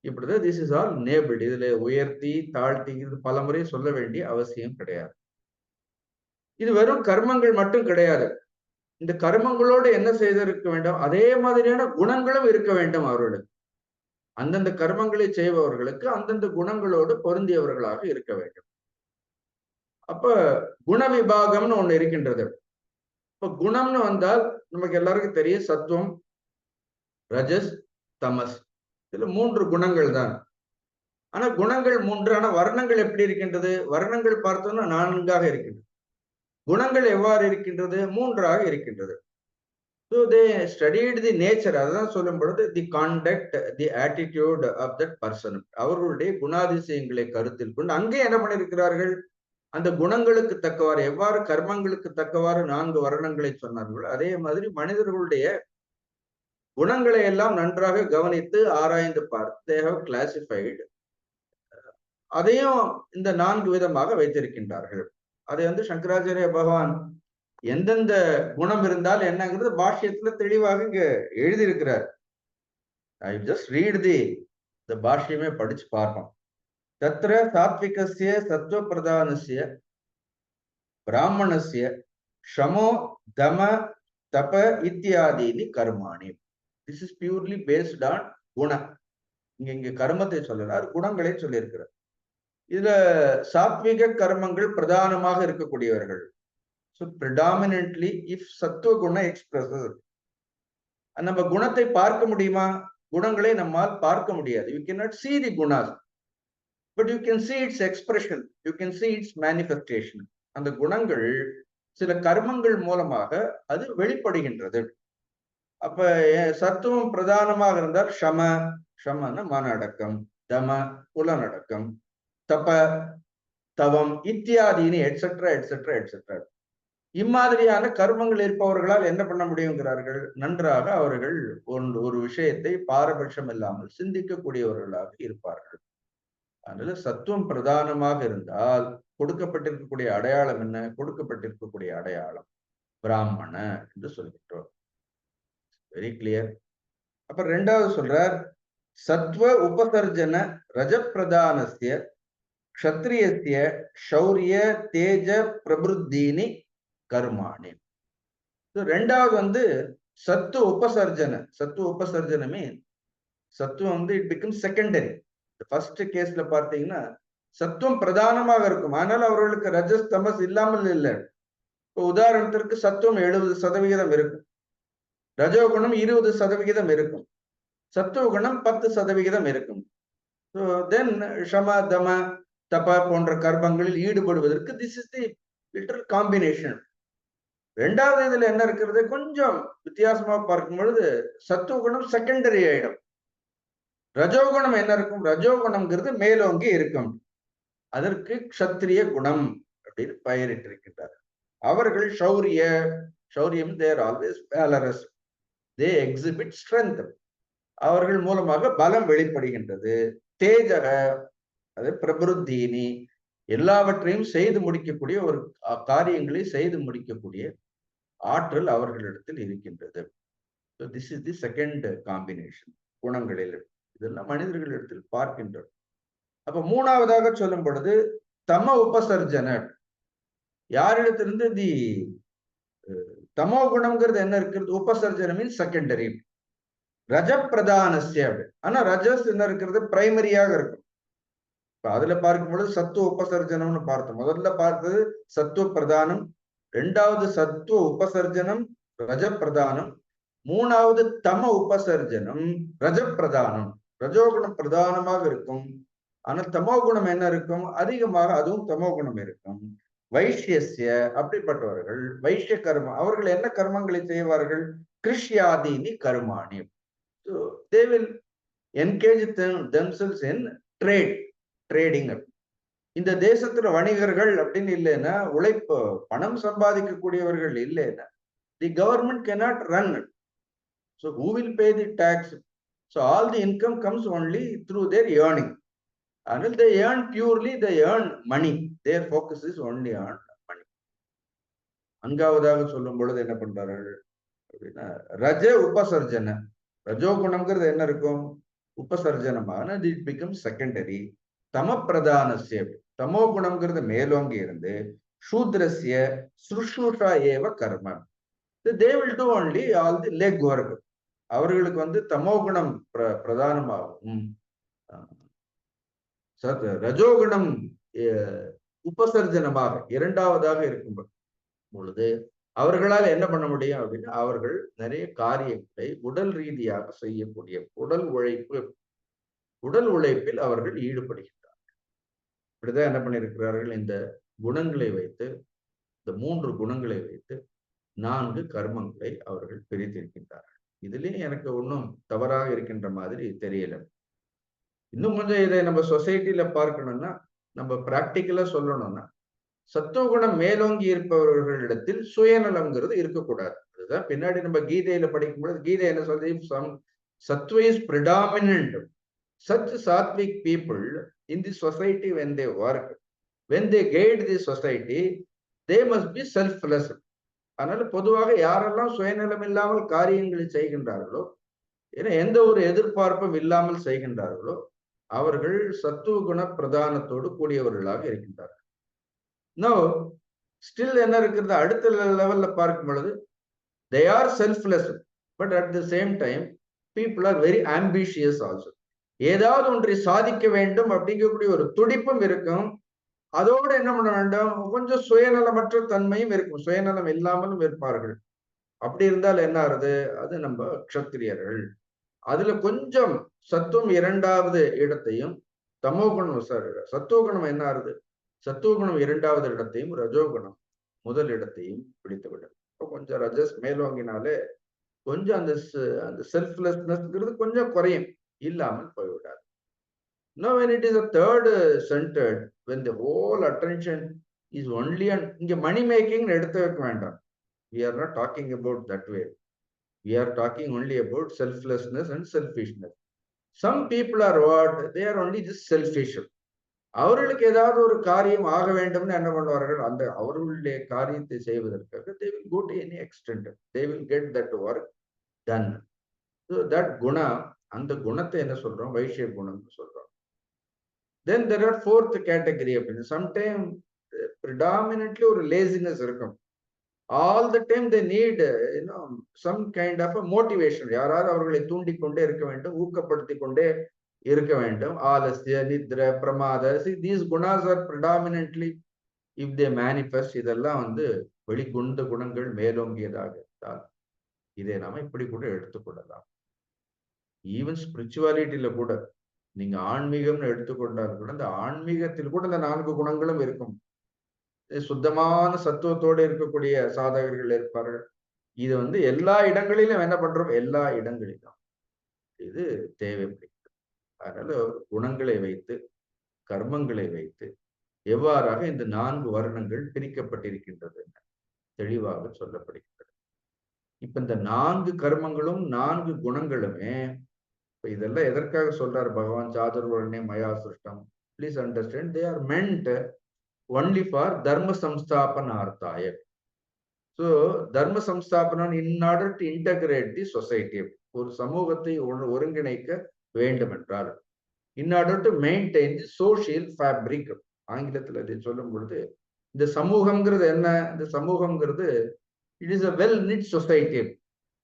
இப்படிதான் திஸ் இஸ் ஆல் நேபிள்ட். இதுல உயர்த்தி தாழ்த்தி இது பலமுறை சொல்ல வேண்டிய அவசியம் கிடையாது. இது வெறும் கர்மங்கள் மட்டும் கிடையாது. இந்த கர்மங்களோடு என்ன செய்திருக்க வேண்டும், அதே மாதிரியான குணங்களும் இருக்க வேண்டும் அவர்களுக்கு. அந்தந்த கர்மங்களை செய்பவர்களுக்கு அந்தந்த குணங்களோடு பொருந்தியவர்களாக இருக்க வேண்டும். அப்ப குண விபாகம்னு ஒண்ணு இருக்கின்றது. இப்ப குணம்னு வந்தால் நமக்கு எல்லாருக்கும் தெரியும், சத்துவம், ரஜஸ், தமஸ். இதுல 3 குணங்கள் தான். ஆனா குணங்கள் 3, ஆனா வர்ணங்கள் எப்படி இருக்கின்றது? வர்ணங்கள் பார்த்தோம்னா 4ஆக இருக்கின்றது. குணங்கள் எவ்வாறு இருக்கின்றது? 3ஆக இருக்கின்றது. So they studied the nature. அதான் சொல்லும் பொழுது the conduct, the attitude of that person. அவர்களுடைய குணாதிசயங்களை கருத்தில் கொண்டு அங்கே என்ன பண்ணிருக்கிறார்கள், அந்த குணங்களுக்கு தக்கவாறு, எவ்வாறு கர்மங்களுக்கு தக்கவாறு 4 வர்ணங்களை சொன்னார்கள், அதே மாதிரி மனிதர்களுடைய குணங்களை எல்லாம் நன்றாக கவனித்து ஆராய்ந்து பார்த்து they have classified. அதையும் இந்த 4 விதமாக வைத்திருக்கின்றார்கள். அதை வந்து சங்கராச்சாரிய பகவான் எந்தெந்த குணம் இருந்தால் என்னங்கிறது பாஷ்யத்துல தெளிவாக இங்க எழுதியிருக்கிறார். ஐ ஜஸ்ட் ரீட் தி பாஷ்யமே படிச்சு பார்ப்போம். தத்ர சாத்விகஸ்ய சத்வ பிரதானஸ்ய பிராமணஸ்ய ஷமோ தம தப இத்தியாதீனி கர்மாணி. This is purely based on குணம். இங்க கர்மத்தை சொல்லல, குணங்களை சொல்லியிருக்கிறார். இதுல சாத்விக கர்மங்கள் பிரதானமாக இருக்கக்கூடியவர்கள். So predominantly if sattva guna expresses, நம்ம குணத்தை பார்க்க முடியுமா? குணங்களை நம்மால் பார்க்க முடியாது. You cannot see the gunas, but you can see its expression, you can see its manifestation. அந்த குணங்கள் சில கர்மங்கள் மூலமாக அது வெளிப்படுகின்றது. அப்ப சத்துவம் பிரதானமாக இருந்தால் ஷமன மன அடக்கம், தம புலனடக்கம், தப தவம் இத்தியாதினி எட்ஸெட்ரா எட்ஸெட்ரா எட்ஸெட்ரா. இம்மாதிரியான கர்மங்கள் இருப்பவர்களால் என்ன பண்ண முடியுங்கிறார்கள்? நன்றாக அவர்கள் ஒரு விஷயத்தை பாரபட்சம் இல்லாமல் சிந்திக்கக்கூடியவர்களாக இருப்பார்கள். அதனால சத்துவம் பிரதானமாக இருந்தால் கொடுக்கப்பட்டிருக்கக்கூடிய அடையாளம் என்ன? கொடுக்கப்பட்டிருக்கக்கூடிய அடையாளம் பிராமண என்று சொல்கின்றோம். Very clear. அப்ப ரெண்டாவது சொல்றார், சத்வ உபசர்ஜன ரஜப்பிரதானஸ்ய க்ஷத்ரியஸ்ய ஷௌரிய தேஜ பிரபுத்தீனி கர்மாணி. ரெண்டாவது சத்துவ உபசர்ஜன மீன் சத்துவம் இட் பிகம் செகண்டரி. ஃபர்ஸ்ட் கேஸ்ல பார்த்தீங்கன்னா சத்துவம் பிரதானமாக இருக்கும், ஆனால் அவர்களுக்கு ரஜஸ் தமஸ் இல்லாமல் இல்லை. இப்போ உதாரணத்திற்கு சத்துவம் 70% இருக்கும், ரஜோகுணம் 20% இருக்கும், சத்துவ குணம் 10% இருக்கும். ஸோ தென் ஷம தம தப போன்ற கர்மங்களில் ஈடுபடுவதற்கு this is the literal combination. ரெண்டாவது இதுல என்ன இருக்கிறது, கொஞ்சம் வித்தியாசமா பார்க்கும் பொழுது சத்துவ குணம் செகண்டரி ஆயிடும். ரஜோகுணம் என்ன இருக்கும்? ரஜோகுணம்ங்கிறது மேலோங்கி இருக்கும். அதற்கு க்ஷத்ரிய குணம் அப்படின்னு பெயரிட்டிருக்கின்றார். அவர்கள் ஷௌரியம் தேர் ஆல்வேஸ் வேலரஸ், தே எக்ஸிபிட் ஸ்ட்ரென்த். அவர்கள் மூலமாக பலம் வெளிப்படுகின்றது. தேஜக அது பிரபுத்தீனி, எல்லாவற்றையும் செய்து முடிக்கக்கூடிய ஒரு காரியங்களை செய்து முடிக்கக்கூடிய ஆற்றல் அவர்களிடத்தில் இருக்கின்றது. This is the second combination குணங்களில். இதெல்லாம் மனிதர்களிடத்தில் பார்க்கின்றோம். அப்ப மூணாவதாக சொல்லும் பொழுது தம உபசர்ஜன, யாரிடத்திலிருந்து தி தமோ குணம்ங்கிறது என்ன இருக்கிறது? உபசர்ஜன மீன் செகண்டரி. ரஜப்பிரதானஸ்ய, ஆனா ரஜஸ் என்ன இருக்கிறது? பிரைமரியாக இருக்கும். இப்ப அதுல பார்க்கும் பொழுது சத்துவ உபசர்ஜனம்னு பார்த்தோம். முதல்ல பார்த்தது சத்துவ பிரதானம், ரெண்டாவது சத்துவ உபசர்ஜனம் ரஜப்பிரதானம், மூணாவது தம உபசர்ஜனம் ரஜப்பிரதானம். ரஜோகுணம் பிரதானமாக இருக்கும், ஆனால் தமோ குணம் என்ன இருக்கும்? அதிகமாக அதுவும் தமோ குணம் இருக்கும். வைஷ்யஸ்ய, அப்படிப்பட்டவர்கள் வைஷ்ய கர்மம், அவர்கள் என்ன கர்மங்களை செய்வார்கள்? கிருஷ்யாதீனி கர்மாணி. So they will engage themselves in trading. இந்த தேசத்துல வணிகர்கள் அப்படின்னு இல்லைன்னா, உழைப்பு பணம் சம்பாதிக்கக்கூடியவர்கள் இல்லைன்னா the government cannot run. So who will pay the tax? So all the income comes only through their earning. Until they earn purely, they earn money. Their focus is only on money. அங்காவதாக சொல்லும் பொழுது என்ன பண்றார்கள் அப்படின்னா, ரஜ உபசர்ஜன. ரஜோகுணம்ங்கிறது என்ன இருக்கும்? உபசர்ஜனமான, it become secondary. தம பிரதானஸ்ய, தமோ குணம்ங்கிறது மேலோங்கி இருந்து சூத்ரஸ்ய சுஷ்ரூஷா ஏவ கர்ம, they will do only all the leg work. அவர்களுக்கு தமோ குணம் பிரதானமாகும், ரஜோகுணம் உபசர்ஜனமாக இரண்டாவதாக இருக்கும் பொழுது அவர்களால் என்ன பண்ண முடியும் அப்படின்னா, அவர்கள் நிறைய காரியங்களை உடல் ரீதியாக செய்யக்கூடிய உடல் உழைப்பில் அவர்கள் ஈடுபடுகின்றார்கள். இப்படிதான் என்ன பண்ணியிருக்கிறார்கள், இந்த குணங்களை வைத்து, இந்த 3 குணங்களை வைத்து 4 கர்மங்களை அவர்கள் பிரித்திருக்கின்றார்கள். இதுலயும் எனக்கு ஒன்றும் தவறாக இருக்கின்ற மாதிரி தெரியல. இன்னும் கொஞ்சம் இதை நம்ம சொசைட்டில பார்க்கணும்னா, நம்ம பிராக்டிக்கலா சொல்லணும்னா, சத்துவகுணம் மேலோங்கி இருப்பவர்களிடத்தில் சுயநலம்ங்கிறது இருக்கக்கூடாது. அதுதான் பின்னாடி நம்ம கீதையில படிக்கும்போது கீதை என்ன சொல்றது? சத்வ is predominant. Such sattvic people in the society, when they work, when they guide the society, they must be selfless. அதனால பொதுவாக யாரெல்லாம் சுயநலம் இல்லாமல் காரியங்களை செய்கின்றார்களோ, ஏன்னா எந்த ஒரு எதிர்பார்ப்பும் இல்லாமல் செய்கின்றார்களோ, அவர்கள் சத்துவ குண பிரதானத்தோடு கூடியவர்களாக இருக்கின்றார்கள். நோ ஸ்டில் என்ன இருக்கிறது, அடுத்த லெவல்ல பார்க்கும் பொழுது they are selfless, but at the same time people are very ambitious also. ஏதாவது ஒன்றை சாதிக்க வேண்டும் அப்படிங்கக்கூடிய ஒரு துடிப்பும் இருக்கும். அதோடு என்ன பண்ண வேண்டும், கொஞ்சம் சுயநலமற்ற தன்மையும் இருக்கும், சுயநலம் இல்லாமலும் இருப்பார்கள். அப்படி இருந்தால் என்ன ஆகுது, அது நம்ம க்ஷத்திரியர்கள். அதுல கொஞ்சம் சத்துவம் 2வது இடத்தையும், தமோகுணம் சத்துவகுணம் என்ன ஆகுது, சத்துவகுணம் 2வது இடத்தையும், ரஜோகுணம் முதல் இடத்தையும் பிடித்துவிடும். கொஞ்சம் ரஜஸ் மேலோங்கினாலே கொஞ்சம் அந்த செல்ஃப்லெஸ்னஸ்ங்கிறது கொஞ்சம் குறையும், இல்லாமல் போய்விடாது. Now when it is a third centered, when the whole attention is only on இங்க மணி மேக்கிங் எடுத்து வைக்க வேண்டாம். We are not talking about that way. We are talking only about selflessness and selfishness. Some people are what? They are only just selfish. அவர்களுக்கு ஏதாவது ஒரு காரியம் ஆக வேண்டும்னு என்ன பண்ணுவார்கள், அந்த அவர்களுடைய காரியத்தை செய்வதற்காக they will go to any extent. They will get that work done. So that Guna, அந்த குணத்தை என்ன சொல்றோம், வைஷ்ய குணம்னு சொல்றோம். Then there are fourth category அப்படின்னு, sometime predominantly ஒரு laziness இருக்கும். All the time they need some kind of a motivation. யாராவது அவர்களை தூண்டிக்கொண்டே இருக்க வேண்டும், ஊக்கப்படுத்திக் கொண்டே இருக்க வேண்டும். ஆலசிய, நித்ர, பிரமாத, these gunas are predominantly if they manifest, இதெல்லாம் வெளிக்குண்ட குணங்கள் மேலோங்கியதாக இருந்தால் இதை நாம இப்படி கூட எடுத்துக்கொள்ளலாம். ஈவன் ஸ்பிரிச்சுவாலிட்டியில கூட நீங்க ஆன்மீகம்னு எடுத்துக்கொண்டால் கூட அந்த ஆன்மீகத்தில் கூட இந்த 4 குணங்களும் இருக்கும். சுத்தமான சத்துவத்தோடு இருக்கக்கூடிய சாதகர்கள் இருப்பார்கள். இது எல்லா இடங்களிலும் என்ன பண்றோம், எல்லா இடங்களிலும் இது தேவைப்படுகிறது. அதனால குணங்களை வைத்து, கர்மங்களை வைத்து எவ்வாறாக இந்த 4 வர்ணங்கள் பிரிக்கப்பட்டிருக்கின்றது தெளிவாக சொல்லப்படுகின்றது. இப்ப இந்த 4 கர்மங்களும் 4 குணங்களுமே இதெல்லாம் எதற்காக சொல்றார் பகவான், சாதுர்வர்ணே மயா சிருஷ்டம். Please understand, they are meant only for dharma samsthapanarthaya. So dharma samsthapanam in order to integrate the society, ஒரு சமூகத்தை ஒருங்கிணைக்க வேண்டும் என்றால், in order to maintain the social fabric, ஆங்கிலத்தில் அதை சொல்லும் பொழுது இந்த சமூகம்ங்கிறது என்ன, இந்த சமூகம்ங்கிறது it is a well knit society.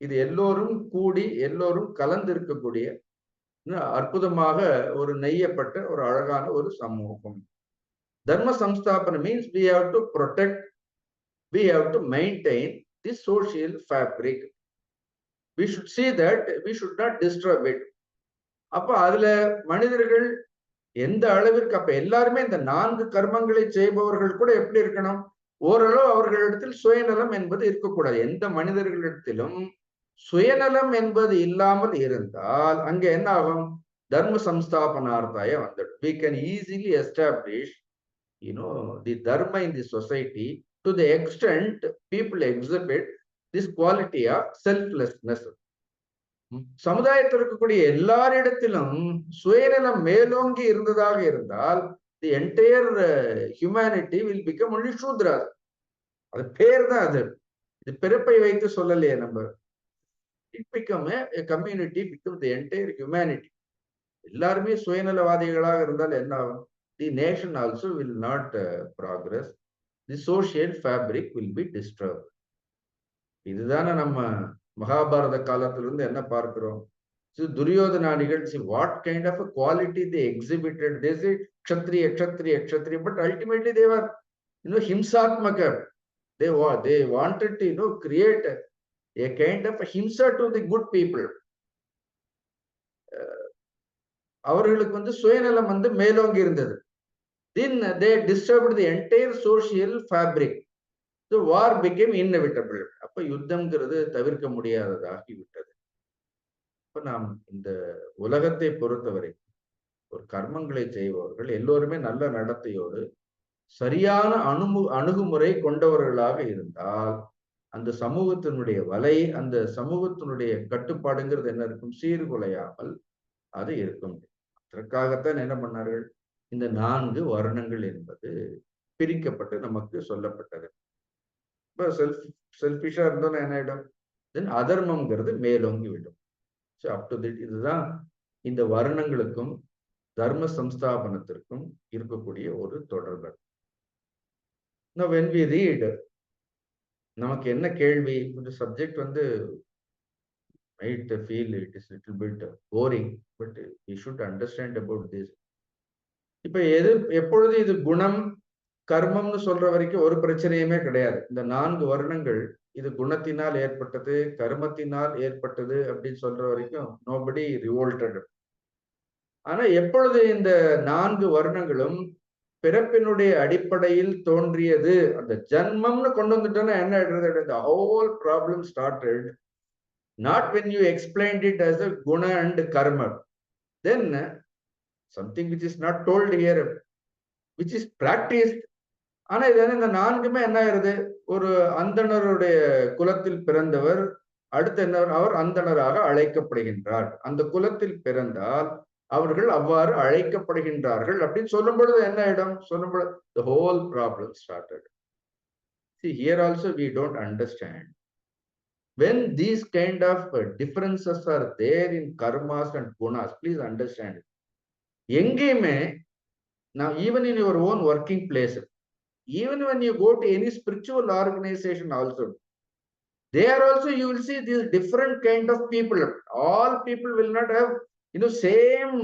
இது எல்லோரும் கூடி எல்லோரும் கலந்து இருக்கக்கூடிய அற்புதமாக ஒரு நெய்யப்பட்ட ஒரு அழகான ஒரு சமூகம். Dharma samsthapana means we have to protect, we have to maintain this social fabric. We should see that we should not disturb it. அப்ப அதுல மனிதர்கள் எந்த அளவிற்கு, அப்ப எல்லாருமே இந்த 4 கர்மங்களை செய்பவர்கள் கூட எப்படி இருக்கணும், ஓரளவு அவர்களிடத்தில் சுயநலம் என்பது இருக்கக்கூடாது. எந்த மனிதர்களிடத்திலும் சுயநலம் என்பது இல்லாமல் இருந்தால் அங்க என்ன ஆகும், தர்ம சம்ஸ்தாபனார்த்தாய வந்துடும். We can easily establish the dharma in the society to the extent people exhibit this quality of selflessness. சமுதாயத்தில் இருக்கக்கூடிய எல்லாரிடத்திலும் சுயநலம் மேலோங்கி இருந்ததாக இருந்தால் the entire humanity will become only shudras. அது பேர் தான், அது இது பிறப்பை வைத்து சொல்லலையே நம்ம. It become a community, become the entire humanity. எல்லாருமே சுயநலவாதிகளாக இருந்தால் என்ன ஆகும், the nation also will not progress. The social fabric will be disturbed. இதுதானே நம்ம மகாபாரத காலத்திலிருந்து என்ன பார்க்கிறோம். துரியோதனாதிகள், what kind of a quality they exhibited. They say kshatriya kshatriya kshatriya, but ultimately they were himsatmaka. They wanted to create a kind of a himsa to the good people. அவர்களுக்கு சுயநலம் மேலோங்கி இருந்தது. Then they disturbed the entire social fabric. So war became inevitable. அப்ப யுத்தம்ங்கிறது தவிர்க்க முடியாததாகி விட்டது. இப்ப நாம் இந்த உலகத்தை பொறுத்தவரை ஒரு கர்மங்களை செய்பவர்கள் எல்லோருமே நல்ல நடத்தையோடு சரியான அணுகுமுறை கொண்டவர்களாக இருந்தால் அந்த சமூகத்தினுடைய வலை, அந்த சமூகத்தினுடைய கட்டுப்பாடுங்கிறது என்ன இருக்கும், சீர்குலையாமல் அது இருக்கும். அதற்காகத்தான் என்ன பண்ணார்கள், இந்த 4 வர்ணங்கள் என்பது பிரிக்கப்பட்டு நமக்கு சொல்லப்பட்டது. இப்ப செல்ஃபிஷா இருந்தோம்னா என்ன ஆயிடும், தென் அதர்மம்ங்கிறது மேலோங்கி விடும். ஸோ அப் டு திட், இதுதான் இந்த வர்ணங்களுக்கும் தர்ம சம்ஸ்தாபனத்திற்கும் இருக்கக்கூடிய ஒரு தொடர்பு. Now when we read, நமக்கு என்ன கேள்வி, இந்த subject might feel it is little bit boring, but we should understand about this. இப்ப எப்பொழுது இது குணம் கர்மம்னு சொல்ற வரைக்கும் ஒரு பிரச்சனையுமே கிடையாது. இந்த 4 வர்ணங்கள் இது குணத்தினால் ஏற்பட்டது, கர்மத்தினால் ஏற்பட்டது அப்படின்னு சொல்ற வரைக்கும் nobody revolted. ஆனா எப்பொழுது இந்த 4 வர்ணங்களும் பிறப்பினுடைய அடிப்படையில் தோன்றியது, அந்த ஜன்மம்னு கொண்டு வந்துட்டோம்னா என்ன ஆயிடுறது, the whole problem started not when you explained it as a guna and karma. Then something which is not told here, which is practiced. ஆனா இது வந்து இந்த நான்குமே என்ன ஆயிருது, ஒரு அந்தணருடைய குலத்தில் பிறந்தவர், அடுத்து என்ன, அவர் அந்தணராக அழைக்கப்படுகின்றார். அந்த குலத்தில் பிறந்தால் அவர்கள் அவ்வாறு அழைக்கப்படுகின்றார்கள் அப்படின்னு சொல்லும் பொழுது என்ன ஆயிடும், சொல்லும் பொழுது the whole problem started. See, here also we don't understand. When these kind of differences are there in karmas and gunas, please understand. எங்கேயுமே, now even in your own working place, even when you go to any spiritual organization also, there also you will see these different kind of people. All people will not have, same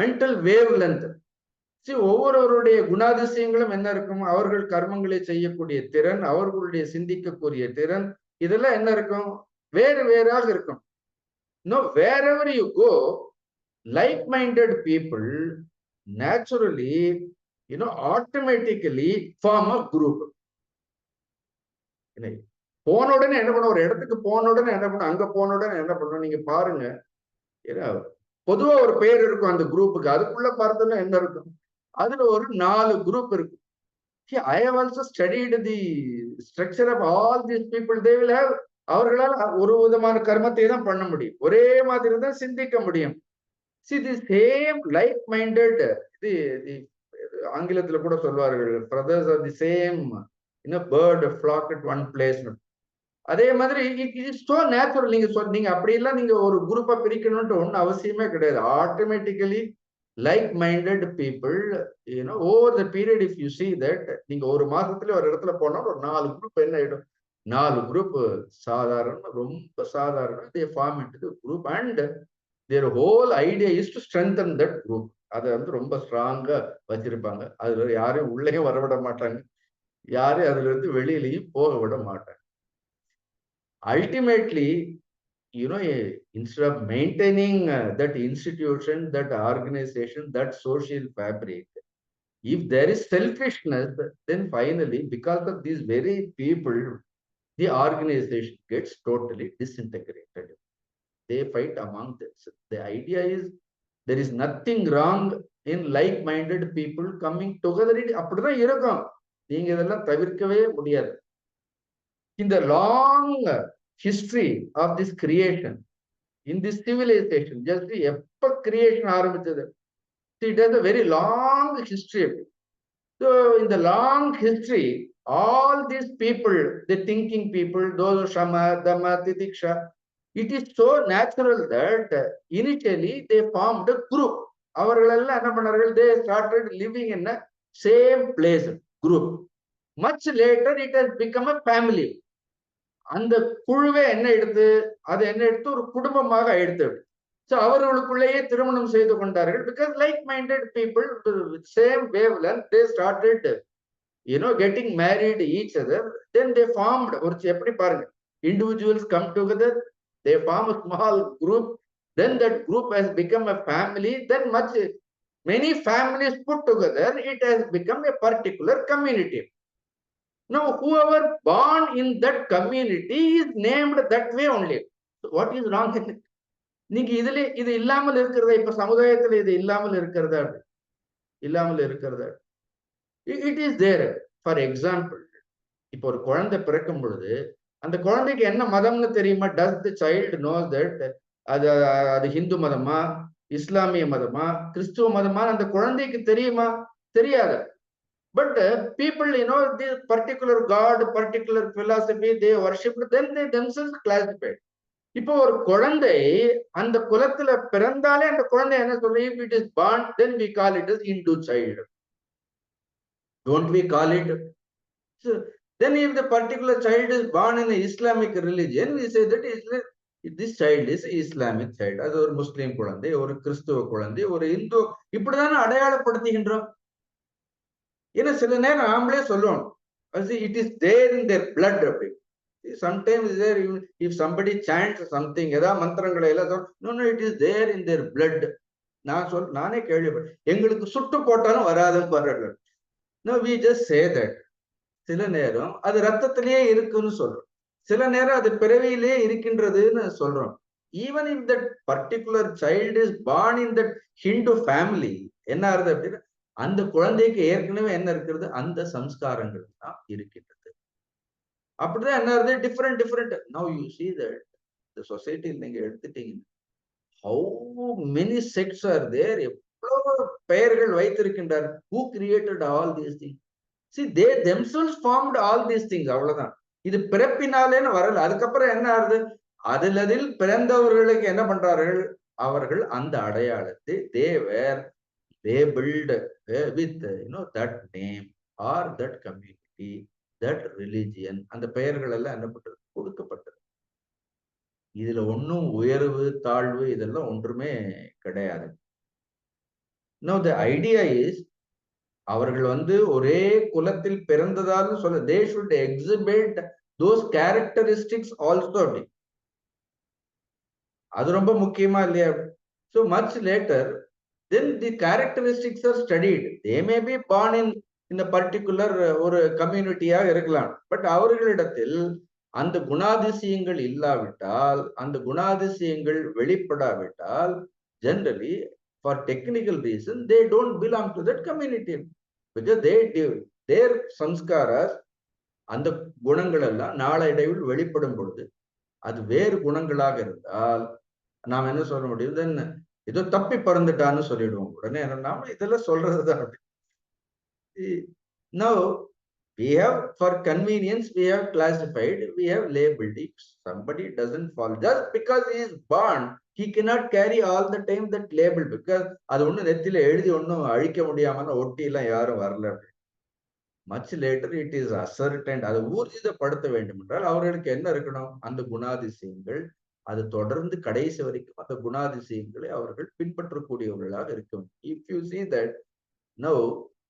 mental wavelength. See, ஒவ்வொருவருடைய குணாதிசயங்களும் என்ன இருக்கும், அவர்கள் கர்மங்களை செய்யக்கூடிய திறன், அவர்களுடைய சிந்திக்கக்கூடிய திறன், இதெல்லாம் என்ன இருக்கும், வேறு வேறாக இருக்கும். wherever you go, like-minded people naturally, automatically form a group. போன உடனே என்ன பண்ணும், ஒரு இடத்துக்கு போன உடனே என்ன பண்ணும், அங்க போன உடனே என்ன பண்ணும், நீங்க பாருங்க, பொதுவா ஒரு பேர் இருக்கும் அந்த குரூப்புக்கு, அதுக்குள்ள பார்த்தோம்னா என்ன இருக்கும், அதுல ஒரு 4 குரூப் இருக்கு. I have also studied the structure of all these people. They will have, அவர்களால் ஒரு விதமான கர்மத்தை தான் பண்ண முடியும், ஒரே மாதிரி தான் சிந்திக்க முடியும். See, the same like-minded, ஆங்கிலத்துல கூட சொல்வார்கள், brothers are the same, bird flock at one place. அதே மாதிரி it is so natural. நீங்க அப்படி எல்லாம் நீங்க ஒரு குரூப்பா பிரிக்கணும்னு ஒன்னும் அவசியமே கிடையாது. Automatically like-minded people, over the period, if you see that, நீங்க ஒரு மாசத்துல ஒரு இடத்துல போனா ஒரு 4 குரூப் என்ன ஆயிடும், 4 குரூப் சாதாரண, ரொம்ப சாதாரண, they form into the group and their whole idea is to strengthen that group. அதை வந்து ரொம்ப ஸ்ட்ராங்கா வச்சிருப்பாங்க. அதுல யாரையும் உள்ளே வரவிட மாட்டாங்க, யாரையும் அதுல இருந்து வெளியிலையும் போக விட மாட்டாங்க. Ultimately, instead of maintaining that institution, that organization, that social fabric, if there is selfishness, then finally, because of these very people, the organization gets totally disintegrated. They fight among themselves. The idea is, there is nothing wrong in like-minded people coming together. அப்படிதான் இருக்கும், நீங்க இதெல்லாம் தவிர்க்கவே முடியாது. In the long history of this creation, in this civilization, just எப்ப creation ஆரம்பிச்சது, it has a very long history. So in the long history, all these people, the thinking people, those shama, dhamma, titiksha, it is so natural that initially they formed a group. அவர்கள் எல்லாம் என்ன பண்ணார்கள், they started living in a same place, group. Much later it has become a family. அந்த குழுவே என்ன எடுத்து, அது என்ன எடுத்து ஒரு குடும்பமாக எடுத்து. So அவர்களுக்குள்ளேயே திருமணம் செய்து கொண்டார்கள். Because like-minded people with same wavelength, they started, getting married each other. Then they formed, ஒரு எப்படி பாருங்க, individuals come together, they form a small group, then that group has become a family, then many families put together, it has become a particular community. Now whoever born in that community is named that way only. So what is wrong in it? நீங்க இதுல இது இல்லாமல் இருக்கிறதா, இப்ப சமுதாயத்துல இது இல்லாமல் இருக்கிறதா, இல்லாமல் இருக்கிறதா, it is there. For example, இப்போ ஒரு குழந்தை பிறக்கும் பொழுது அந்த குழந்தைக்கு என்ன மதம்னு தெரியுமா? Does the child knows that அது ஹிந்து மதமா, இஸ்லாமிய மதமா, கிறிஸ்துவ மதமா, அந்த குழந்தைக்கு தெரியுமா? தெரியாது. But people, this particular god, particular philosophy, they worship, then they themselves classified. இப்போ ஒரு குழந்தை அந்த குலத்துல பிறந்தாலே அந்த குழந்தை என்ன சொல்ற, if it is born, then we call it as Hindu child. Don't we call it? So, then if the particular child is born in the Islamic religion, we say that this child is Islamic child. அது ஒரு முஸ்லிம் குழந்தை, ஒரு கிறிஸ்துவ குழந்தை, ஒரு இந்து, இப்படிதானே அடையாளப்படுத்துகின்றோம். ஏன்னா சில நேரம் நாமளே சொல்லுவோம், it is there in their blood. அப்படி sometimes there, if somebody chants something, ஏதாவது மந்திரங்களை எல்லாம், no, it is there in their blood. நானே கேள்விப்பட்டேன், எங்களுக்கு சுட்டு போட்டாலும் வராதுன்னு பாருங்க. No, we just say that. சில நேரம் அது ரத்தத்திலேயே இருக்குன்னு சொல்றோம். சில நேரம் அது பிறவியிலே இருக்கின்றதுன்னு சொல்றோம். Even if that particular child is born in that Hindu family, என்ன ஆகுது அப்படின்னா அந்த குழந்தைக்கு ஏற்கனவே என்ன இருக்கிறது, அந்த சம்ஸ்காரங்கள் தான் இருக்கின்றது. அப்படிதான் என்ன ஆகுது, different now you see that the society நீங்க எடுத்துட்டீங்க, how many sects are there, எவ்வளவு பெயர்கள் வைத்திருக்கின்றார், who created all these things. See, they themselves formed all these things, அவ்வளவுதான். இது பிறப்பினாலேன்னு வரல. அதுக்கப்புறம் என்ன ஆகுது, அதில் பிறந்தவர்களுக்கு என்ன பண்றார்கள், அவர்கள் அந்த அடையாளத்தை they were labeled with that name or that community, that religion, அந்த பெயர்கள் எல்லாம் என்ன பண்றது, கொடுக்கப்பட்டது. இதுல ஒன்னும் உயர்வு தாழ்வு இதெல்லாம் ஒன்றுமே கிடையாது. Now the idea is, அவர்கள் ஒரே குலத்தில் பிறந்ததான்னு சொல்ல, they should exhibit those characteristics also. அது ரொம்ப முக்கியமா இல்லையா? So much later, then the characteristics are studied. They may be born in a particular ஒரு கம்யூனிட்டியா இருக்கலாம். பட் அவர்களிடத்தில் அந்த குணாதிசயங்கள் இல்லாவிட்டால், அந்த குணாதிசயங்கள் வெளிப்படாவிட்டால், generally for technical reason they don't belong to that community, because their samskaras, அந்த குணங்கள் எல்லாம் நாளடைவில் வெளிப்படும் பொழுது அது வேறு குணங்களாக இருந்தால் நாம் என்ன சொல்ல முடியும், தென் ஏதோ தப்பி பறந்துட்டான்னு சொல்லிடுவோம். உடனே நாம இதெல்லாம் சொல்றதுதான். Now we have, for convenience, we have classified, we have labeled. If somebody doesn't fall, just because he is born, he cannot carry all the time that label, because அது ஒண்ணு நெத்தில எழுதி ஒண்ணும் அழிக்க முடியாம ஒட்டி எல்லாம் யாரும் வரல. much later it is ascertained, அதை ஊர்ஜிதப்படுத்த வேண்டும் என்றால் அவர்களுக்கு என்ன இருக்கணும், அந்த குணாதிசயங்கள், அது தொடர்ந்து கடைசி வரைக்கும் அந்த குணாதிசயங்களை அவர்கள் பின்பற்றக்கூடியவர்களாக இருக்கும். If you see that now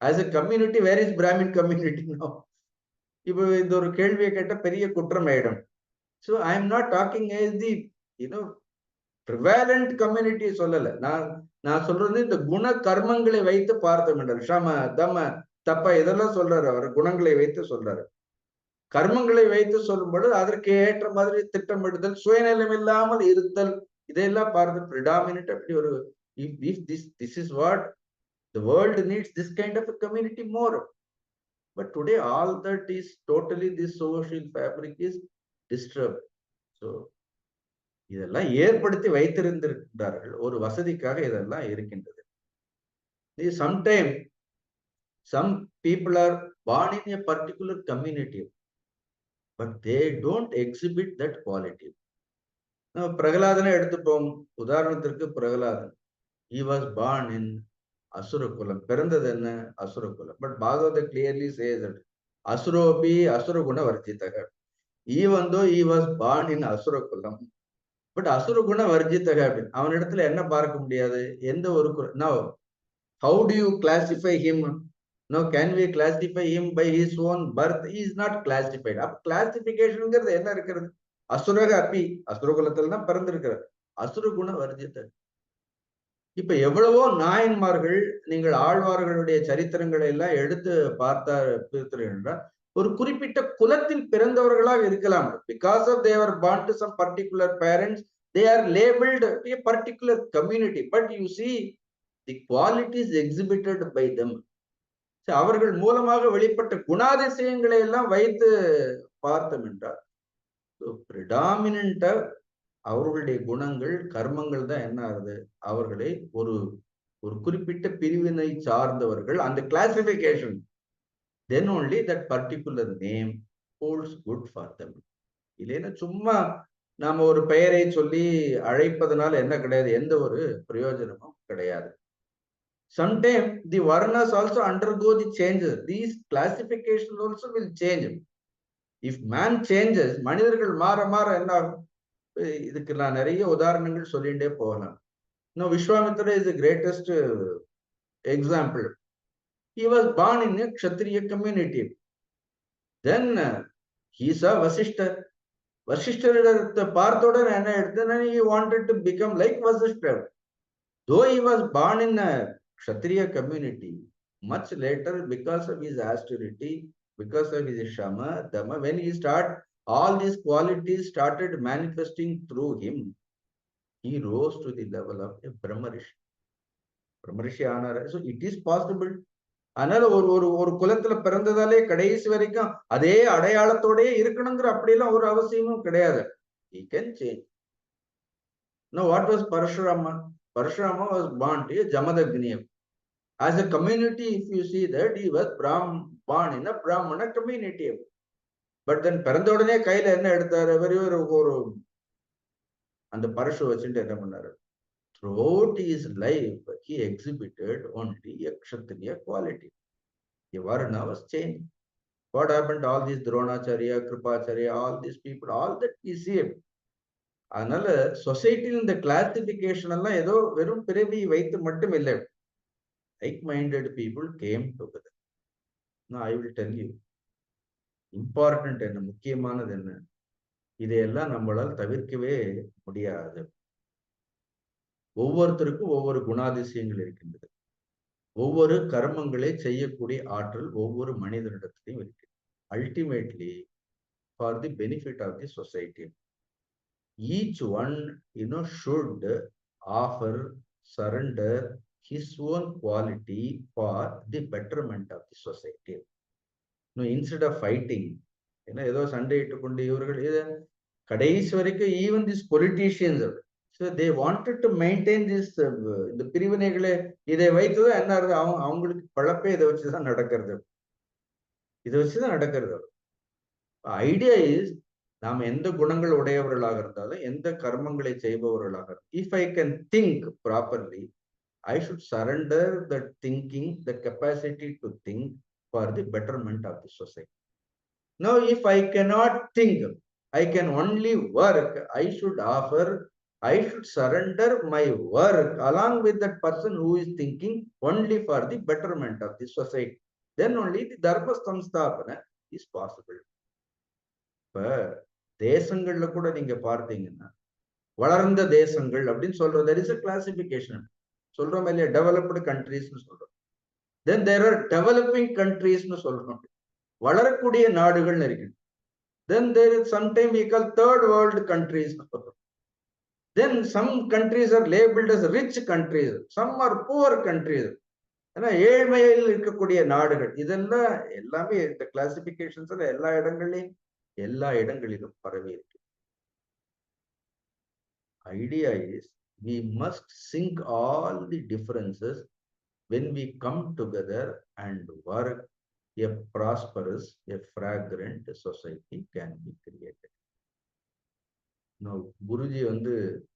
as a community, where is Brahmin community now? இப்போ இந்த ஒரு கேள்வியை கேட்ட பெரிய குற்றம் ஆயிடும். So I am not talking as the prevalent community சொல்லல. நான் சொல்றது இந்த குண கர்மங்களை வைத்து பார்த்தோம் என்றால், ஷம தம தப்ப இதெல்லாம் சொல்றாரு, அவர் குணங்களை வைத்து சொல்றாரு. கர்மங்களை வைத்து சொல்லும் பொழுது அதற்கு ஏற்ற மாதிரி திட்டமிடுதல், சுயநலம் இல்லாமல் இருத்தல், இதெல்லாம் பார்த்து predominant அப்படி ஒரு, if this is what the world needs, this kind of a community more. But today all that is totally, this social fabric is disturbed. So இதெல்லாம் ஏற்படுத்தி வைத்திருந்திருக்கிறார்கள், ஒரு வசதிக்காக இதெல்லாம் இருக்கின்றது. Sometimes some people are born in a particular community, but they don't exhibit that quality. Now பிரகலாதனை எடுத்துப்போம். உதாரணத்திற்கு Prahladan, he was born in அசுர குலம், பிறந்தது என்ன, அசுர குலம். But Bhagavata clearly says that அசுரோபி அசுர குண வர்ஜிதக, even though he was born in அசுர குலம், பட் அசுர குண வர்ஜிதக அப்படின்னு அவனிடத்துல என்ன பார்க்க முடியாது, எந்த ஒரு. Now how do you classify him? Now can we classify him by his own birth? He is not classified. அப்ப கிளாசிபிகேஷன்ங்கிறது என்ன இருக்கிறது, அசுரக அப்பி, அசுர குலத்துல தான் பிறந்திருக்கிறார், அசுர குண வர்ஜித. இப்ப எவ்வளவோ நாயன்மார்கள், நீங்கள் ஆழ்வார்களுடைய சரித்திரங்களை எல்லாம் எடுத்து பார்த்தா ஒரு குறிப்பிட்ட குலத்தில் பிறந்தவர்களாக இருக்கலாம். Because of they were born to some particular parents, they are labeled a particular community, but you see the qualities exhibited by them. அவர்கள் மூலமாக வெளிப்பட்ட குணாதிசயங்களை எல்லாம் வைத்து பார்த்தோம் என்றால் predominant அவர்களுடைய குணங்கள் கர்மங்கள் தான் என்ன ஆகுது, அவர்களை ஒரு குறிப்பிட்ட பிரிவினை சார்ந்தவர்கள், அந்த classification, then only that particular name holds good for them. இல்லைன்னா சும்மா நாம ஒரு பெயரை சொல்லி அழைப்பதனால என்ன கிடையாது, எந்த ஒரு பிரயோஜனமும் கிடையாது. Sometimes the varnas also undergo the changes. These classifications also will change. If man changes, மனிதர்கள் மாற மாற என்ன ஆகும், இதுக்கு நான் நிறைய உதாரணங்கள் சொல்லிட்டே போகலாம். Now Vishwamitra is the greatest example. He was born in a Kshatriya community. Then he saw Vasishta. Vasishta பார்த்தோட என்ன எடுத்தா, he wanted to become like Vasishta. Though he was born in a Kshatriya community, much later, because of his austerity, because of his shama, dhamma, when he start all these qualities started manifesting through him. He rose to the level of a Brahmarishi. Brahmarishi ஆனாரு. So it is possible. அதனால ஒரு ஒரு ஒரு குலத்துல பிறந்ததாலே கடைசி வரைக்கும் அதே அடையாளத்தோடயே இருக்கணுங்கிற அப்படியெல்லாம் ஒரு அவசியமும் கிடையாது. He can change. Now what was Parashurama? Parashurama was born to a Jamadagniya. As a community, if you see that, he was born in a Brahmana community. But then பிறந்த உடனே கையில என்ன எடுத்தாரு? ஒரு அந்த பரஷு வச்சுட்டு என்ன பண்ணாரு? Throughout his life, he exhibited only a Kshatriya quality. A Varna was changed. What happened to all these Dronacharya, Kripacharya, all these people, all that we see. அதனால சொசைட்டியில் இந்த கிளாசிபிகேஷன் எல்லாம் ஏதோ வெறும் பிறவி வைத்து மட்டும் இல்லை. Like-minded people came together. Now I will tell you, important என்ன, முக்கியமானது என்ன, இதையெல்லாம் நம்மளால் தவிர்க்கவே முடியாது. ஒவ்வொருத்தருக்கும் ஒவ்வொரு குணாதிசயங்கள் இருக்கின்றது. ஒவ்வொரு கர்மங்களை செய்யக்கூடிய ஆற்றல் ஒவ்வொரு மனிதனிடத்திலையும் இருக்கு. Ultimately, for the benefit of the society, each one, should offer, surrender his own quality for the betterment of the society. Instead of fighting, ஏதோ சண்டையிட்டு கொண்டு இவர்கள் கடைசி வரைக்கும் even these politicians, so they wanted to maintain this இந்த பிரிவினைகளை இதை வைத்துதான் என்ன ஆகுது, அவங்களுக்கு பழப்பே இதை வச்சுதான் நடக்கிறது. ஐடியா இஸ், நாம் எந்த குணங்கள் உடையவர்களாக இருந்தாலும் எந்த கர்மங்களை செய்பவர்களாக, if I can think properly, I should surrender the thinking, the capacity to think for the betterment of the society. Now, if I cannot think, I can only work, I should surrender my work along with that person who is thinking only for the betterment of the society. Then only the dharma samsthapana is possible. இப்ப தேசங்கள்ல கூட நீங்க பார்த்தீங்கன்னா, வளர்ந்த தேசங்கள் அப்படின்னு சொல்றோம். there is a classification. சொல்றோம் இல்லையா, டெவலப்டு கண்ட்ரீஸ்னு சொல்றோம். then there are developing countries-னு சொல்றோம், வளரக்கூடிய நாடுகள் இருக்கு. then there is sometime we call third world countries. then some countries are labeled as rich countries, some are poor countries. ஏன்னா ஏழ்மையில் இருக்கக்கூடிய நாடுகள், இதெல்லாம் எல்லாமே இந்த கிளாசிபிகேஷன்ஸ்ல எல்லா இடங்களிலும் பரவி இருக்கு. Idea is, we must sink all the differences. When we come together and work, a prosperous, a fragrant society can be created. Now, Guruji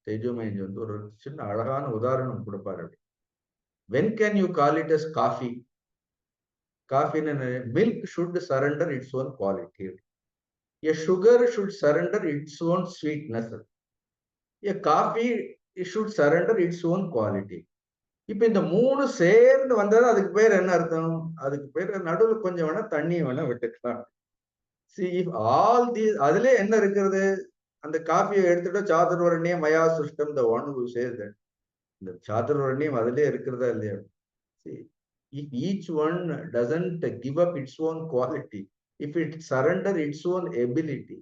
Tejomayanji ஒரு சின்ன அழகான உதாரணம் கொடுப்பாரு. When can you call it as coffee? Coffee, milk should surrender its own quality. A sugar should surrender its own sweetness. A coffee should surrender its own quality. இப்ப இந்த மூணு சேர்ந்து வந்தது, அதுக்கு பேர் என்ன அர்த்தம்? அதுக்கு பேர் நடுவில் கொஞ்சம் வேணா தண்ணி வேணா விட்டுக்கலாம். See, if all these, அதுல என்ன இருக்கிறது? அந்த காஃபியை எடுத்துட்டா சாதுர்வர்ணியம் மயா சிருஷ்டம், the one who says that, இந்த சாதுர்வர்ணியம் அதுலயே இருக்கிறதா இல்லையா? See, if each one doesn't give up its own quality, if it surrender its own ability,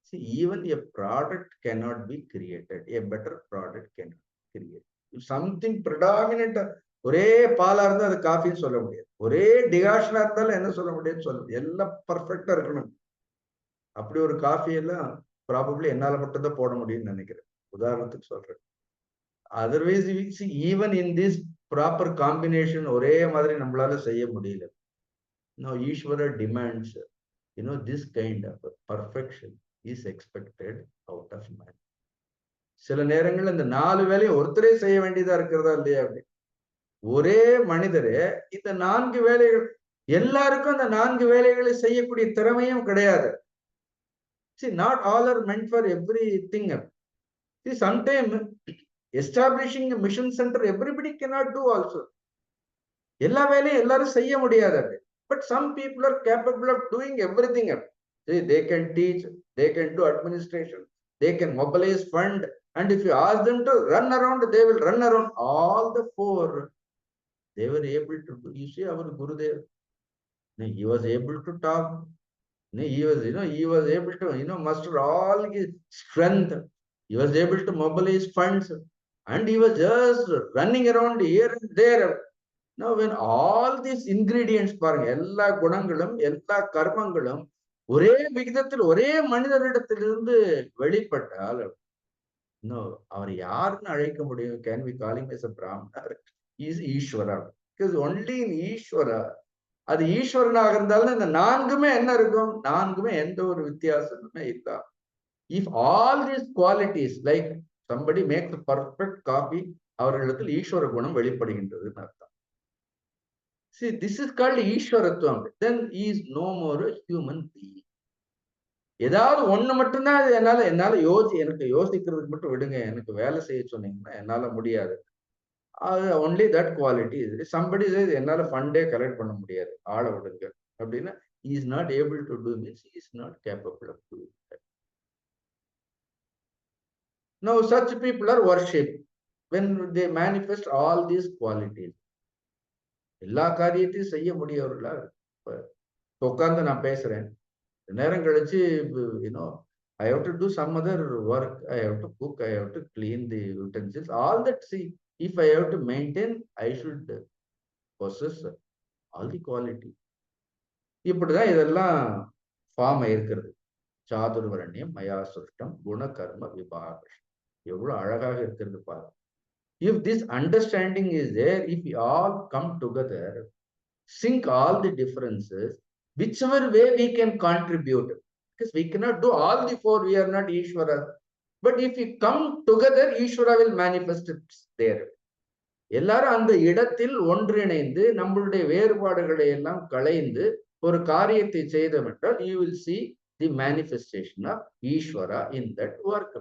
see, even a product cannot be created. A better product cannot be created. If something predominant, ஒரே பாலா இருந்தா அது காஃபின்னு சொல்ல முடியாது, ஒரே டிகாஷனா இருந்தாலும் என்ன சொல்ல முடியாதுன்னு சொல்ல முடியாது, எல்லாம் பர்ஃபெக்டா இருக்கணும். அப்படி ஒரு காஃபி எல்லாம் ப்ராபப்ளி என்னால மட்டும் தான் போட முடியும்னு நினைக்கிறேன், உதாரணத்துக்கு சொல்றேன். Otherwise even in this proper combination ஒரே மாதிரி நம்மளால செய்ய முடியல. Now Ishvara demands, this kind of perfection is expected out of man. சில நேரங்கள் இந்த 4 வேலையை ஒருத்தரே செய்ய வேண்டியதா இருக்கிறதா இல்லையா? அப்படி ஒரே மனிதரே இந்த 4 வேலைகள், எல்லாருக்கும் அந்த 4 வேலைகளை செய்யக்கூடிய திறமையும் கிடையாது. See, not all are meant for everything. See, sometimes establishing a mission center, everybody cannot do also. எல்லா வேலையும் எல்லாரும் செய்ய முடியாது. But some people are capable of doing everything. See, they can teach, they can do administration, they can mobilize fund, and if you ask them to run around, they will run around. All the 4 they were able to do. You see our Gurudev, he was able to talk, He was able to, muster all his strength. He was able to mobilize funds, and he was just running around here and there. Now, when all these ingredients, எல்லா குணங்களும், எல்லா கர்மங்களும் ஒரே விகிதத்தில் ஒரே மனிதரிடத்திலிருந்து வெளிப்பட்டால், அவர் யாருன்னு அழைக்க முடியும்? Can we call him as a Brahmana? He is Ishvara. Because only in Ishvara, அது ஈஸ்வரனாக இருந்தாலும் இந்த நான்குமே என்ன இருக்கும்? நான்குமே எந்த ஒரு வித்தியாசமுமே இல்ல. If all these qualities, like somebody makes a perfect copy, அவர்களிடத்தில் ஈஸ்வர குணம் வெளிப்படுகின்றதுன்னு அர்த்தம். See, this is called ஈஸ்வரத்துவம். Then he is no more a human being. ஏதாவது ஒண்ணு மட்டும்தான் என்னால எனக்கு யோசிக்கிறதுக்கு மட்டும் விடுங்க, எனக்கு வேலை செய்ய சொன்னீங்கன்னா என்னால முடியாது. only that quality is. Somebody says என்னால ஃபண்டே கலெக்ட் பண்ண முடியாது, ஆள விடுங்க அப்படின்னா, he is not able to do means he is not capable of doing that. Now such people are worshipped when they manifest all these qualities. எல்லா காரியத்தையும் செய்ய முடியவர்களா உட்கார்ந்து நான் பேசுறேன், நேரம் கழிச்சு I have to do some other work, I have to cook, I have to clean the utensils, all that. See, if I have to maintain, I should possess all the quality. இப்படிதான் இதெல்லாம் form ஆயிருக்கிறது. சாதுர்வரண்யம் மயா சுஷ்டம் குண கர்ம விபாகம். எவ்வளவு அழகாக இருக்கிறது பாருங்க. If this understanding is there, if we all come together, sink all the differences, whichever way we can contribute, because we cannot do all the four, we are not Ishvara. But if we come together, Ishvara will manifest it there. எல்லாரும் அந்த இடத்தில் ஒன்றிணைந்து நம்மளுடைய வேறுபாடுகளை எல்லாம் களைந்து ஒரு காரியத்தை செய்தோமென்றால், you will see the manifestation of Ishvara in that work.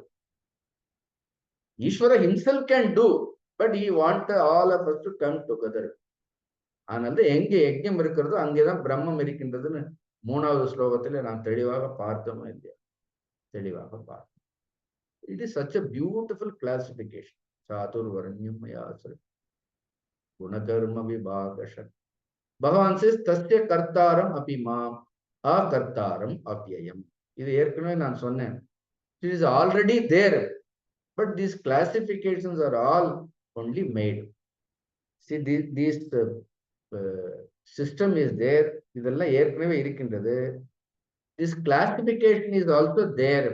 Ishvara himself can do, but he wants all of us to come together. அதனால எங்கே யஜ்ஞம் இருக்கிறதோ அங்கேதான் பிரம்மம் இருக்கின்றதுன்னு 3வது ஸ்லோகத்துல நான் தெளிவாக பார்த்தோமா இல்லையா? தெளிவாக பார்த்தோம். It is such a beautiful classification. சாதுர்வர்ண்யம் மயா சுஷ்டம் குணகர்ம விபாகம். பகவான் says தஸ்ய கர்த்தாரம் அபி மாம் அகர்த்தாரம் அவ்யயம். இது ஏற்கனவே நான் சொன்னேன். It is already there, but these classifications are all only made. See, these system is there. இதெல்லாம் ஏற்கனவே இருக்கின்றது. This classification is also there.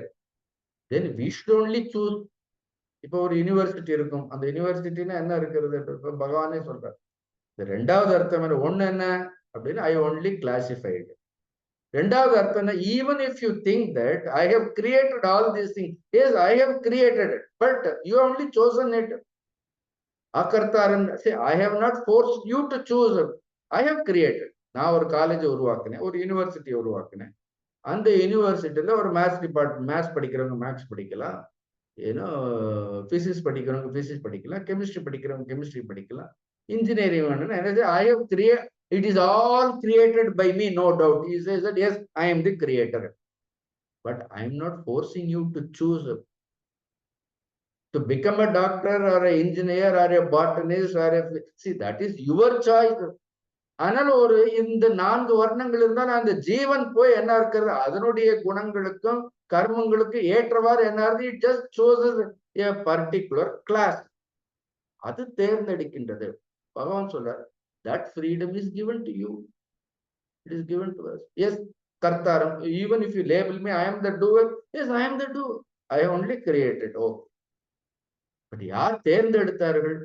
Then we should only choose. இப்போ ஒரு யூனிவர்சிட்டி இருக்கும், அந்த யூனிவர்சிட்டினா என்ன இருக்கிறது? பகவானே சொல்றார். இந்த 2வது அர்த்தம் என்ன? ஒண்ணு என்ன அப்படின்னா, I only classified. 2வது அர்த்தம் என்ன? Even if you think that I have created all these things, yes, I have created it, but you have only chosen it. அகர்த்தாரன், say, I have not forced you to choose it. I have created. நான் ஒரு college உருவாக்கினேன், ஒரு university உருவாக்கினேன். அந்த யூனிவர்சிட்டியில ஒரு maths department, maths படிக்கிறவங்க maths படிக்கலாம், பிசிக்ஸ் படிக்கிறவங்க பிசிக்ஸ் படிக்கலாம், கெமிஸ்ட்ரி படிக்கிறவங்க கெமிஸ்ட்ரி படிக்கலாம், இன்ஜினியரிங் வேணும்னா என்னது? I have created. It is all created by me, no doubt. He says that yes, I am the creator, but I am not forcing you to choose to become a doctor or an engineer or a botanist or a, see, that is your choice. ஆனால் ஒரு இந்த 4 வர்ணங்கள் இருந்தால் அந்த ஜீவன் போய் என்ன இருக்கிறது? அதனுடைய குணங்களுக்கும் கர்மங்களுக்கும் ஏற்றவாறு என்ன இருக்கு? It just chooses a particular class. அது தேர்ந்தெடுக்கின்றது. பகவான் சொல்றார், that freedom is given to you. It is given to us. Yes, kartaram. Even if you label me, I am the doer. Yes, I am the doer. I only created. Oh, but யார் தேர்ந்தெடுத்தார்கள்?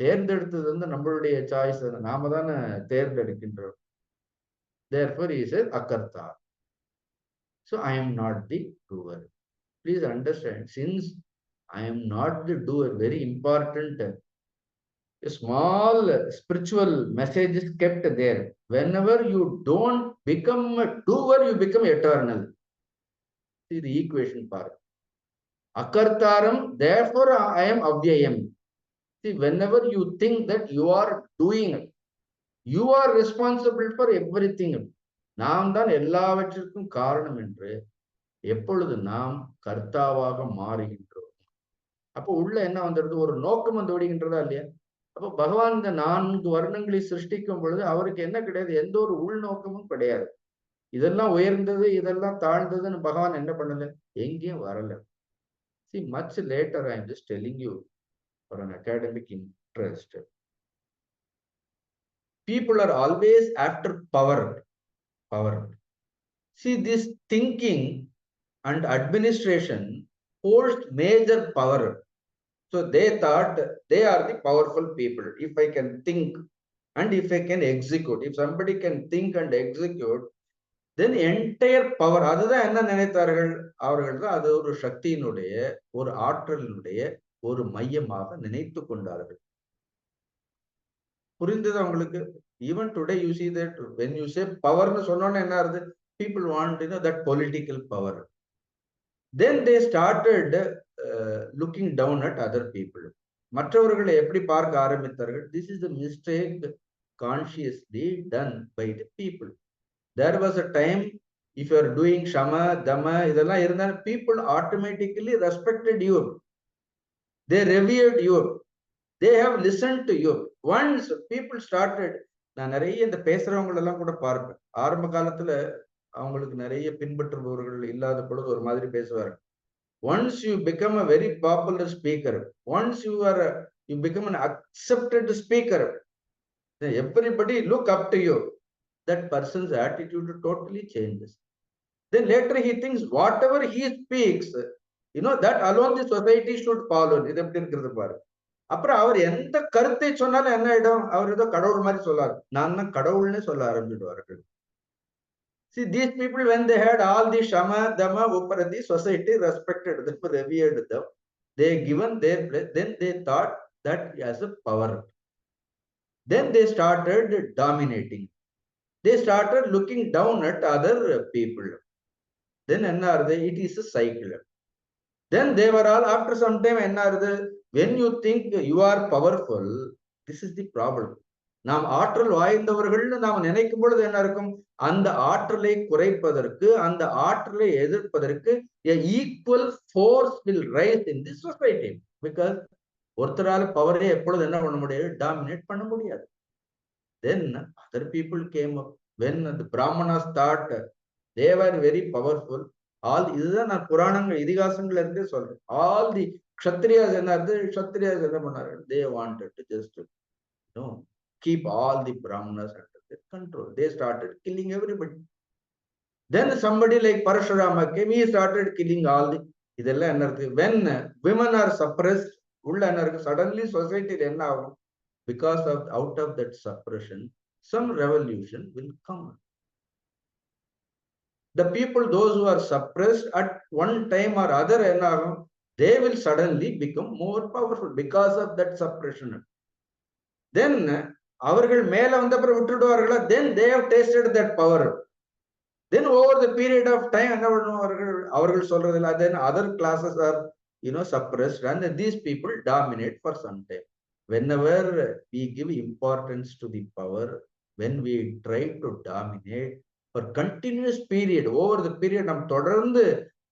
தேர்ந்தெடுத்தது வந்து நம்மளுடைய choice, நாம தானே தேர்ந்தெடுக்கின்றோம். Therefore he says akarta. So I am not the doer. Please understand, since I am not the doer, very important, a small spiritual message is kept there. Whenever you don't become a doer, you become eternal. See the equation part. Akartaram, therefore I am avyayam. See, whenever you think that you are doing it, you are responsible for everything. நாம் தான் எல்லாவற்றிற்கும் காரணம் என்று எப்பொழுது நாம் கர்த்தாவாக மாறுகின்றோம், அப்போ உள்ள என்ன வந்துடுது? ஒரு நோக்கம் வந்து விடுகின்றதா இல்லையா? அப்போ பகவான் இந்த 4 வர்ணங்களை சிருஷ்டிக்கும் பொழுது அவருக்கு என்ன கிடையாது? எந்த ஒரு உள்நோக்கமும் கிடையாது. இதெல்லாம் உயர்ந்தது, இதெல்லாம் தாழ்ந்ததுன்னு பகவான் என்ன பண்ணல? எங்கேயும் வரல. See, much later I am just telling you for an academic interest. People are always after power. Power. See, this thinking and administration holds major power. So they thought they are the powerful people. If I can think and if I can execute, if somebody can think and execute, then entire power. அதுதான் என்ன நினைத்தார்கள்? அவர்கள் தான் அது ஒரு சக்தியினுடைய, ஒரு ஆற்றலினுடைய ஒரு மையமாக நினைத்து கொண்டார்கள். புரிந்தது உங்களுக்கு? Even today you see that when you say power னு சொன்னோனே என்ன ஆகுது? People want, you know, that political power. Then they started looking down at other people. மற்றவர்களை எப்படி பார்க்க ஆரம்பித்தார்கள்? This is the mistake consciously done by the people. There was a time, if you are doing shama, dhamma, இதெல்லாம் இருந்தா people automatically respected you. They revered you. They have listened to you. Once people started, நான் நிறைய இந்த பேசுறவங்க எல்லாம் கூட பார்ப்பேன். ஆரம்ப காலத்துல அவங்களுக்கு நிறைய பின்பற்றுபவர்கள் இல்லாத பொழுது ஒரு மாதிரி பேசுவார்கள். Once you become a very popular speaker, once you become an accepted speaker, then everybody look up to you. That person's attitude totally changes. Then later he thinks whatever he speaks, you know, that alone the society should follow. இது எப்படி இருக்கிறது பாரு. அப்புறம் அவர் எந்த கருத்தை சொன்னாலும் என்ன ஆயிடும்? அவர் ஏதோ கடவுள் மாதிரி சொல்லாரு. நான் தான் கடவுள்னே சொல்ல ஆரம்பிச்சுடுவார்கள். See, these people, when they had all the shama, dhamma, uparati, society respected them, revered them. They given their place. Then they thought that as a power. Then they started dominating. They started looking down at other people. Then it is a cycle. Then they were all, after some time, when you think you are powerful, this is the problem. நாம் ஆற்றல் வாய்ந்தவர்கள்னு நாம் நினைக்கும் பொழுது என்ன இருக்கும்? அந்த ஆற்றலை குறைப்பதற்கு, அந்த ஆற்றலை எதிர்ப்பதற்கு a equal force will rise in this society. Because ஒருத்தரால பவரை எப்பொழுது என்ன பண்ண முடியாது? டாமினேட் பண்ண முடியாது. Then other people came up. When the Brahmanas thought they were very powerful, all இதுதான் நான் புராணங்கள் இதிகாசங்கள்ல இருந்தே சொல்றேன். All the kshatriyas என்ன பண்ணாரு? They wanted to just, you know, keep all the Brahmanas under their control. They started killing everybody. Then somebody like Parashurama came, he started killing all the, இதெல்லாம் என்ன இருக்கு? When women are suppressed, உள்ள என்ன இருக்கு? Suddenly society என்ன ஆகும்? Because of out of that suppression, some revolution will come. The people, those who are suppressed at one time or other, என்ன ஆகும்? They will suddenly become more powerful because of that suppression. Then அவர்கள் மேல வந்த அப்புறம் விட்டுடுவார்களா? Then they have tasted that power. Then over the period of time என்ன பண்ணுவார்கள்? அவர்கள் சொல்றதில்ல. Then other classes are, you know, suppressed and these people dominate for some time. Whenever we give importance to the power, when we try to dominate for continuous period, over the period, நாம் தொடர்ந்து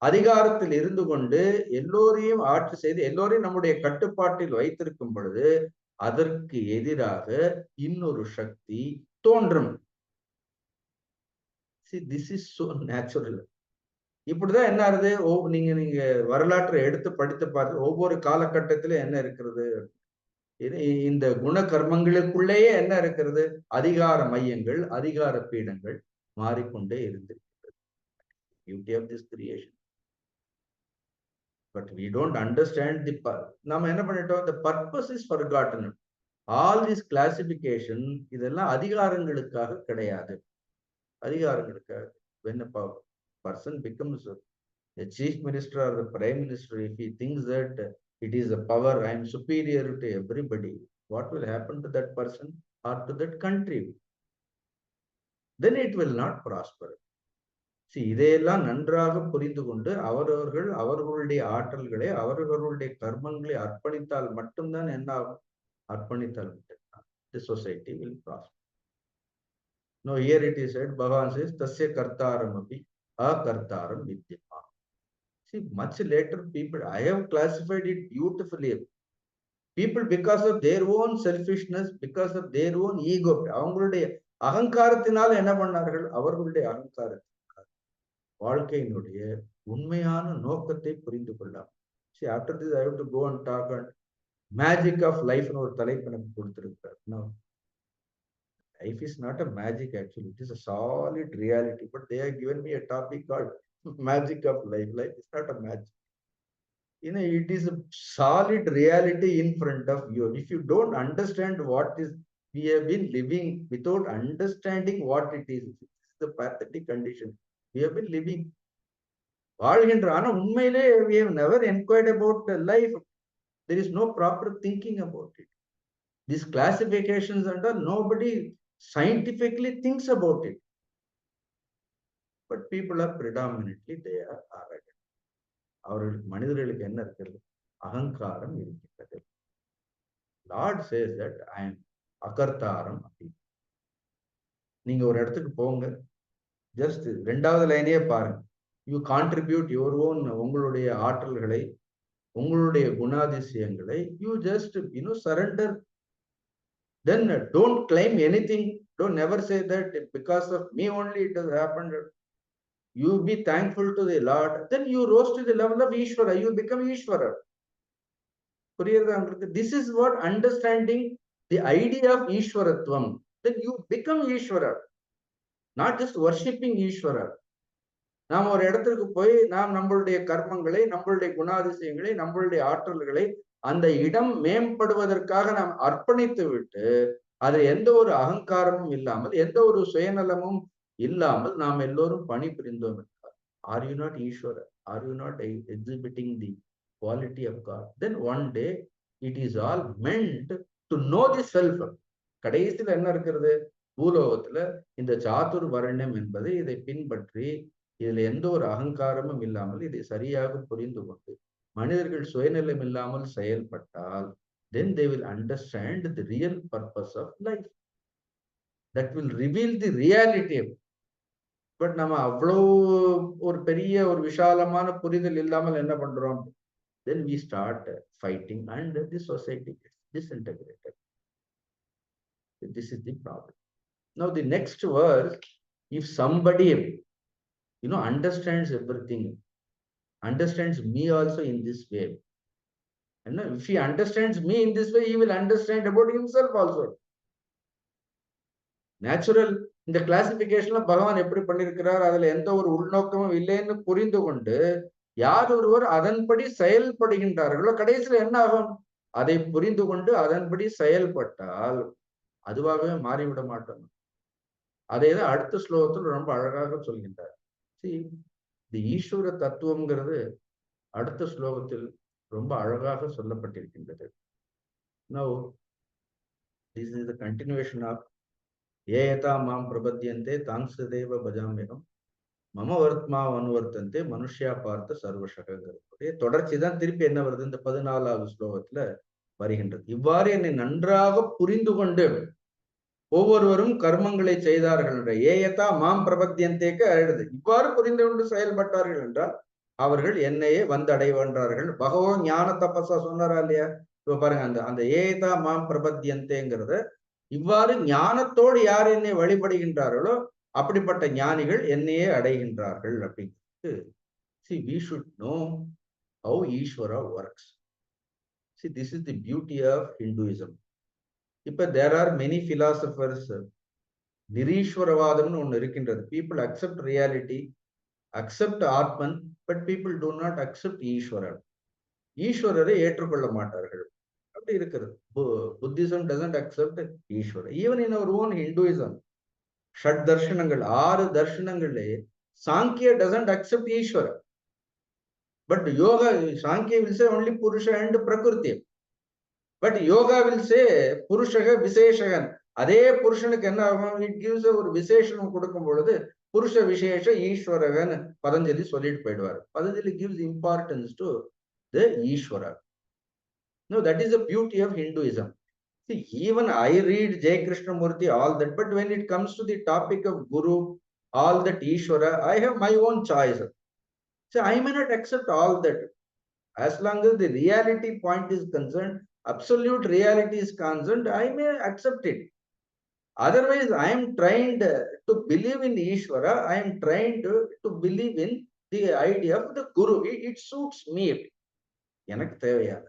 அதிகாரத்தில் இருந்து கொண்டு எல்லோரையும் ஆட்சி செய்து எல்லோரையும் நம்முடைய கட்டுப்பாட்டில் வைத்திருக்கும் பொழுது அதற்கு எதிராக இன்னொரு சக்தி தோன்றும். See, this is so natural. இப்படிதான் என்ன ஆகுது? நீங்க வரலாற்றை எடுத்து படித்து பார்த்து ஒவ்வொரு காலகட்டத்தில என்ன இருக்கிறது? இந்த குண கர்மங்களுக்குள்ளேயே என்ன இருக்கிறது? அதிகார மையங்கள், அதிகார பீடங்கள் மாறிக்கொண்டே இருந்திருக்கிறது. Beauty of this creation. But we don't understand the நாம என்ன பண்ணிட்டோம்? The purpose is forgotten. All this classification இதெல்லாம் அதிகாரங்களுக்காக கிடையாது. அதிகாரங்களுக்காக. When a person becomes a chief minister or the prime minister, if he thinks that it is a power, I am superior to everybody, what will happen to that person or to that country? Then it will not prosper. இதையெல்லாம் நன்றாக புரிந்து கொண்டு அவரவர்கள் அவர்களுடைய ஆற்றல்களை அவர்களுடைய கர்மங்களை அர்ப்பணித்தால் மட்டும்தான் என்ன ஆகும்? அர்ப்பணித்தால் மட்டும்தான் the society will prosper. No, here it is said, Bhagavan says, Tasya kartaram api akartaram vidyama. See, much later people, I have classified it beautifully. People, because of their own selfishness, because of their own ego, அவங்களுடைய அகங்காரத்தினால என்ன பண்ணார்கள்? அவர்களுடைய அகங்காரத்தை வாழ்க்கையினுடைய உண்மையான நோக்கத்தை புரிந்து கொள்ளலாம். See, after this I have to go and talk on magic of life னு ஒரு தலைப்பு எனக்கு கொடுத்திருக்கிறார். No, life is not a magic actually. It is a solid reality. But they have given me a topic called magic of life. Life is not a magic. You know, it is a solid reality in front of you. If you don't understand what is we have been living without understanding what it is, it's the pathetic condition. We have been living. வாழ்கின்ற ஆனா உண்மையிலே we have never inquired about the life. There is no proper thinking about it. These classifications and all, nobody scientifically thinks about it. But people are predominantly, they are arrogant. அவர்களுக்கு மனிதர்களுக்கு என்ன இருக்கிறது? அகங்காரம் இருக்கின்றது. Lord says that I am அகர்த்தாரம். நீங்க ஒரு இடத்துக்கு போங்க, ஜஸ்ட் 2வது லைனே பாருங்க. யூ கான்ட்ரிபியூட் யுவர் ஓன், உங்களுடைய ஆற்றல்களை, உங்களுடைய குணாதிசயங்களை, you just surrender. Then don't claim anything. Don't never say that because of me only it has happened. You be thankful to the Lord. Then you rose to the level of Ishvara. You become Ishvara. This is what understanding the idea of Ishvaratvam. Then you become Ishvara. Not just worshipping Ishvara. நாம் ஒரு இடத்திற்கு போய் நாம் நம்மளுடைய கர்மங்களை, நம்மளுடைய குணாதிசயங்களை, நம்மளுடைய ஆற்றல்களை அந்த இடம் மேம்படுவதற்காக நாம் அர்ப்பணித்து விட்டு அது எந்த ஒரு அகங்காரமும் இல்லாமல், எந்த ஒரு சுயநலமும் இல்லாமல் நாம் எல்லோரும் பணி புரிந்தோம் என்றால், are you not Eeswarar? Are you not exhibiting the quality of god? Then one day it is all meant to know the self. கடைசியில் என்ன இருக்கிறது? பூலோகத்துல இந்த சாதுர் வர்ணம் என்பது இதை பின்பற்றி இதுல எந்த ஒரு அகங்காரமும் இல்லாமல் இதை சரியாக புரிந்து கொண்டு மனிதர்கள் சுயநலம் இல்லாமல் செயல்பட்டால், then they will understand the real purpose of life. That will reveal the reality. But நம்ம அவ்வளோ ஒரு பெரிய ஒரு விஷாலமான புரிதல் இல்லாமல் என்ன பண்றோம்? Then we start fighting and the society gets disintegrated. This is the problem. Now the next verse, if somebody understands everything, understands me also in this way, and if he understands me in this way, he will understand about himself also. Natural இந்த கிளாசிபிகேஷன்ல பகவான் எப்படி பண்ணிருக்கிறார், அதுல எந்த ஒரு உள்நோக்கமும் இல்லைன்னு புரிந்து கொண்டு யார் ஒருவர் அதன்படி செயல்படுகின்றார்களோ கடைசியில் என்ன ஆகும்? அதை புரிந்து கொண்டு அதன்படி செயல்பட்டால் அதுவாகவே மாறிவிட மாட்டோம். அதேதான் அடுத்த ஸ்லோகத்தில் ரொம்ப அழகாக சொல்கின்றார். இந்த ஈஸ்வர தத்துவம்ங்கிறது அடுத்த ஸ்லோகத்தில் ரொம்ப அழகாக சொல்லப்பட்டிருக்கின்றது. Now, this is the continuation of ஏயதா மாம் பிரபத்தியந்தே தாங்ஸ்தேவ பஜாமியம் மம வர்த்மா அனுவர்த்தந்தே மனுஷ்யா பார்த்த சர்வசகங்கிறது தொடர்ச்சி தான் திருப்பி என்ன வருது? இந்த 14வது ஸ்லோகத்துல வருகின்றது. இவ்வாறு என்னை நன்றாக புரிந்து கொண்டு ஒவ்வொருவரும் கர்மங்களை செய்தார்கள் என்ற ஏயதா மாம் பிரபத்தியந்தேக்கு எழுது. இவ்வாறு புரிந்து கொண்டு செயல்பட்டார்கள் என்றால் அவர்கள் என்னையே வந்து அடைவன்றார்கள். பகவான் ஞான தபஸா சொன்னாரா இல்லையா? இப்ப பாருங்க, அந்த ஏதா மாம் பிரபத்தியந்தேங்கிறத இவ்வாறு ஞானத்தோடு யார் என்னை வழிபடுகின்றார்களோ அப்படிப்பட்ட ஞானிகள் என்னையே அடைகின்றார்கள் அப்படிங்கிறது. See, we should know how Ishvara works. See, this is the beauty of Hinduism. இப்ப there are many philosophers. நிரீஸ்வரவாதம்னு ஒண்ணு இருக்கின்றது. People accept reality, accept Atman, but people do not accept Ishvara. ஈஸ்வரரை ஏற்றுக்கொள்ள மாட்டார்கள். அப்படி இருக்கிறது. Buddhism doesn't accept Ishvara. Even in our own Hinduism, ஷட் தர்ஷனங்கள் 6 தர்ஷனங்களே Sankhya doesn't accept Ishvara. But yoga, Sankhya will say only Purusha and Prakriti. But yoga will say Purushaga Viseshagan. அதே புருஷனுக்கு என்ன ஆகும்? இட் கிவ்ஸ் ஒரு விசேஷனம் கொடுக்கும் பொழுது புருஷ விசேஷ ஈஸ்வரகன் பதஞ்சலி சொல்லிட்டு போயிடுவார். Patanjali gives importance to the Ishvara. No, that is the beauty of Hinduism. See, even I read Jay Krishnamurti, all that, but when it comes to the topic of Guru, all that Ishvara, I have my own choice. So I may not accept all that. As long as the reality point is concerned, absolute reality is concerned, I may accept it. Otherwise, I am trained to believe in Ishvara. I am trained to believe in the idea of the Guru. It suits me. எனக்கு தேவையாது.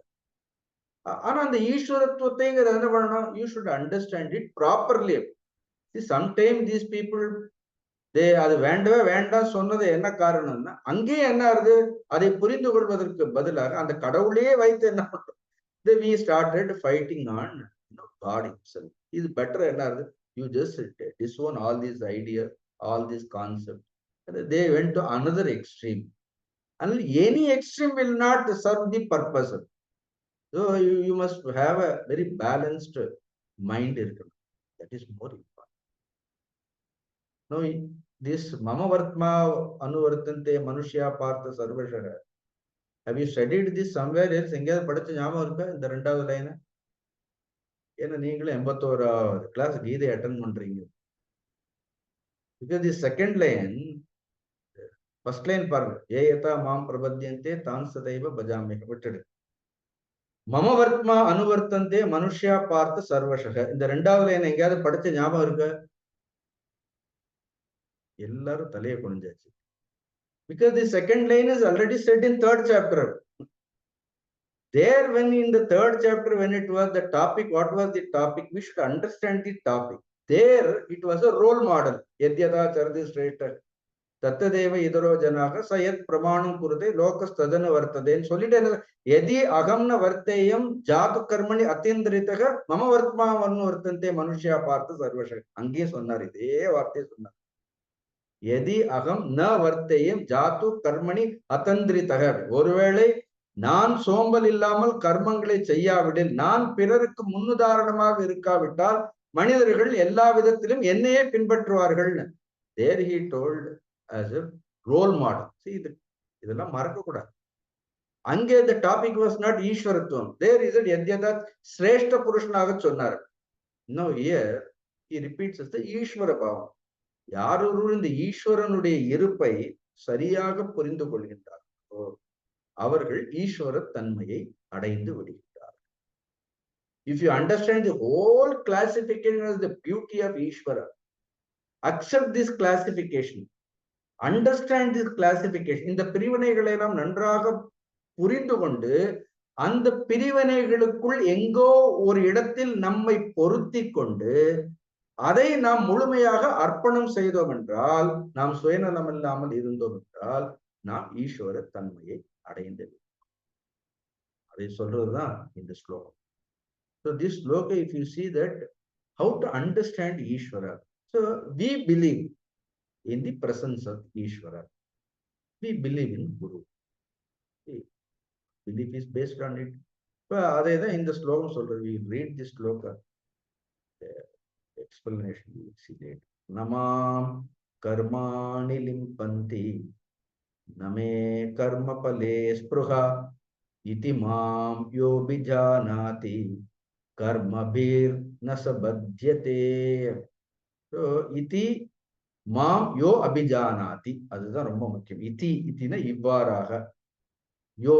ஆனா அந்த ஈஸ்வரத்துவத்தைங்கிறது என்ன பண்ணணும்? You should understand it properly. See, sometimes these people, அது வேண்டவே வேண்டாம் சொன்னது என்ன காரணம்னா, அங்கேயே என்ன ஆகுது? அதை புரிந்து கொள்வதற்கு பதிலாக அந்த கடவுளையே வைத்து என்ன பண்றோம்? We started fighting on God himself. Is better என்ன ஆகுது? You just disown all these ideas, all these concepts. They went to another extreme. And any extreme will not serve the purpose. So you must have a very balanced mind. That is more important. No, this Mama Vartma Anuvartante Manushya Partha Sarvashara. Have you studied this somewhere else? எங்கேயாவது படிச்ச ஞாபகம் இருக்கா இந்த ரெண்டாவது line? ஏன்னா நீங்களும் 81வது class கீதை attend பண்றீங்க. Because the second line, first line பாருங்க, ஏயதா மாம் பிரபத்யந்தே தான் சதைவ பஜாமி, விட்டுடு. மம வர்த்மா அனுவர்த்தந்தே மனுஷ்யா பார்த்த சர்வசக, இந்த ரெண்டாவது லைன் எங்கேயாவது படிச்ச ஞாபகம் இருக்கா? எல்லாரும் தலையை குனிஞ்சாச்சு. Because the second line is already said in third chapter. There, when in the third chapter, when it was the topic, what was the topic? We should understand the topic. There, it was a role model. Yadyada chardi shrestha tattadeva idaro janaka sayat pramanam kurute lokas tadana vartade. Solite yadi agamna varteyam jatu karmani atindritaga mama vartma vannu vartante manushya partha sarvasha. Ange sonnar ide varte sonnar. Yadi agam na varteyam jatu karmani atindritaga. ஒருவேளை நான் சோம்பல் இல்லாமல் கர்மங்களை செய்யாவிடில், நான் பிறருக்கு முன்னுதாரணமாக இருக்காவிட்டால் மனிதர்கள் எல்லா விதத்திலும் என்னையே பின்பற்றுவார்கள். There he told as a role model. See, இதெல்லாம் மறக்க கூடாது. அங்கே the topic was not ஈஸ்வரத்துவம். There is a யத்யதா சிரேஷ்ட புருஷனாக சொன்னார். Now here he repeats as the ஈஸ்வர பாவம். யார் ஒருவர் இந்த ஈஸ்வரனுடைய இருப்பை சரியாக புரிந்து கொள்கின்றார்களோ அவர்கள் ஈஸ்வர தன்மையை அடைந்து விடுகிறார். If you understand the whole classification as the beauty of Ishvara, accept this classification, understand this classification. இந்த பிரிவினைகளை எல்லாம் நன்றாக புரிந்து கொண்டு அந்த பிரிவினைகளுக்குள் எங்கோ ஒரு இடத்தில் நம்மை பொருத்தி கொண்டு அதை நாம் முழுமையாக அர்ப்பணம் செய்தோம் என்றால், நாம் சுயநலம் இல்லாமல் இருந்தோம் என்றால், நாம் ஈஸ்வர தன்மையை அடைந்தது. அதை சொல்றதுதான் இந்த ஸ்லோகம். So this sloka, if you see that, how to understand Ishvara. So we believe in the presence of Ishvara. We believe in Guru. Belief is based on it. அதே தான் இந்த ஸ்லோகம் சொல்றது. We read this sloka. Explanation you will see later. Namam karmani limpanti name karma pale spruha iti mam yo bijanati karmabhir nasabadhyate. So iti mam yo abhijanati, அதுதான் ரொம்ப முக்கியம். இதி இத்தினா இவ்வாறாக, யோ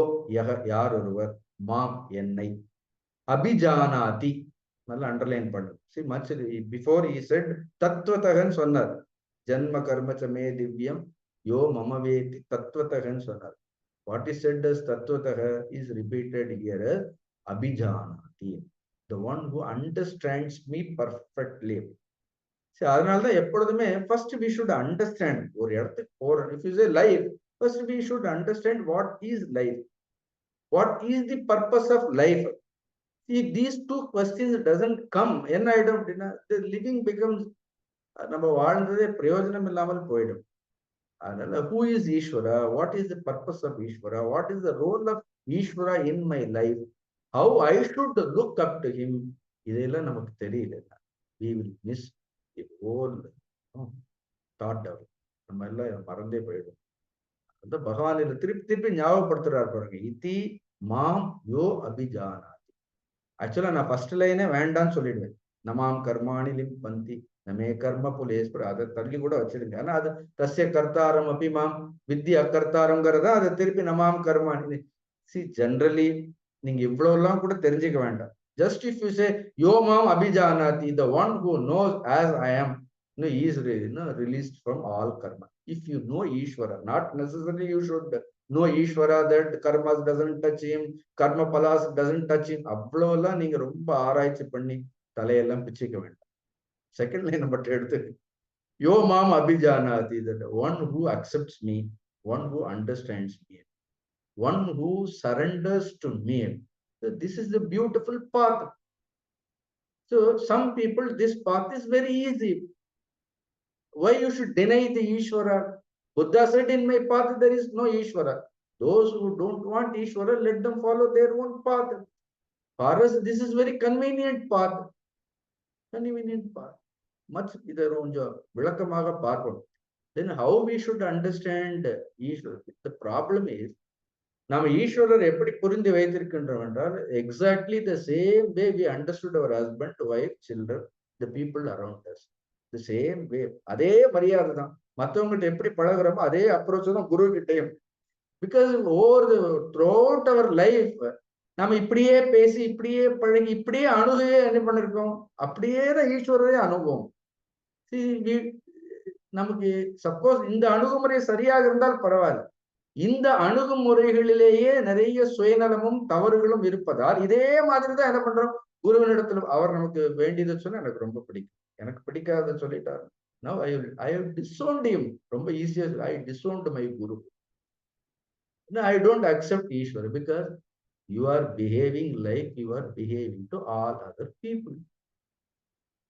யார் ஒருவர், மாம் என்னை, அபிஜானாதி நல்லா அண்டர்லைன் பண்ணும். See, much before he said தத்துவதகன் சொன்னார், ஜன்ம கர்மச்சமே திவ்யம் யோ மமவேதி தத்துவதகன் சொன்னார். What is said as தத்துவதக is repeated here as அபிஜானாதி, the one who understands me perfectly. See, அதனால்தான் எப்பொழுதுமே first we should understand. ஒரு இடத்துக்கு if you say life, first we should understand what is life, what is the purpose of life. If these two questions doesn't come, என்ன ஆயிடும் அப்படின்னா the living becomes, நம்ம வாழ்ந்ததே பிரயோஜனம் இல்லாமல் போயிடும். அதனால who is Ishvara, what is the purpose of Ishvara, what is the role of Ishvara in my life, how I should look up to him, இதெல்லாம் நமக்கு தெரியல. We will miss the whole thought development. நம்ம எல்லாம் மறந்தே போயிடும். அந்த பகவான் இதை திருப்பி திருப்பி ஞாபகப்படுத்துறாரு பாருங்க. இதி மாம் யோ அபிஜானா. ஆக்சுவலா நான் ஃபர்ஸ்ட் லைனே வேண்டான்னு சொல்லிடுவேன். நமாம் கர்மாணி லிம்பந்தி நமே கர்ம புலேஸ்வர, அதை தள்ளி கூட வச்சிருங்க. ஆனா அது தஸ்ய கர்த்தாரம் அபிமாம் வித்யா கர்த்தாரங்கிறத அதை திருப்பி நமாம் கர்மாணி. சி ஜென்ரலி நீங்க இவ்வளவு எல்லாம் கூட தெரிஞ்சுக்க வேண்டாம். Just if you say, Yo Mam Abhijanati, the one who knows as I am, he is released from all karma. If you know Ishvara, not necessarily you should know Ishvara, that karmas doesn't touch him, karma palas doesn't touch him. அவ்வளவுலாம் நீங்க ரொம்ப ஆராய்ச்சி பண்ணி தலையெல்லாம் பிச்சுக்க வேண்டாம். Second line மட்டும் எடுத்து Yo Mam Abhijanati, that one who accepts me, one who understands me, one who surrenders to me. So this is the beautiful path. So some people, this path is very easy. Why you should deny the Ishvara? Buddha said, in my path there is no Ishvara. Those who don't want Ishvara, let them follow their own path. For us, this is very convenient path. Convenient path. Much இதர் கொஞ்சம் விளக்கமாக பார்க்கணும். Then how we should understand Ishvara? The problem is, நாம் ஈஸ்வரர் எப்படி புரிந்து வைத்திருக்கின்றோம் என்றால், exactly the same way we understood our husband, wife, children, the people around us. The same way. அதே மரியாதை தான். மற்றவங்ககிட்ட எப்படி பழகுறோமோ அதே அப்ரோச் தான் குரு கிட்டையும். Because throughout our life, நம்ம இப்படியே பேசி, இப்படியே பழகி, இப்படியே அணுகையே என்ன பண்ணிருக்கோம்? அப்படியே தான் ஈஸ்வரரே அணுகுவோம். நமக்கு சப்போஸ் இந்த அணுகுமுறை சரியாக இருந்தால் பரவாயில்ல. இந்த அணுகுமுறைகளிலேயே நிறைய சுயநலமும் தவறுகளும் இருப்பதால் இதே மாதிரிதான் என்ன பண்றோம்? குருவினிடத்துல அவர் நமக்கு வேண்டியதை சொன்னா எனக்கு ரொம்ப பிடிக்கும், எனக்கு பிடிக்காத சொல்லிட்டாரு. Now I have disowned him. ரொம்ப ஈஸியா I disowned my guru. No, I don't accept Ishvara because you are behaving like you are behaving to all other people.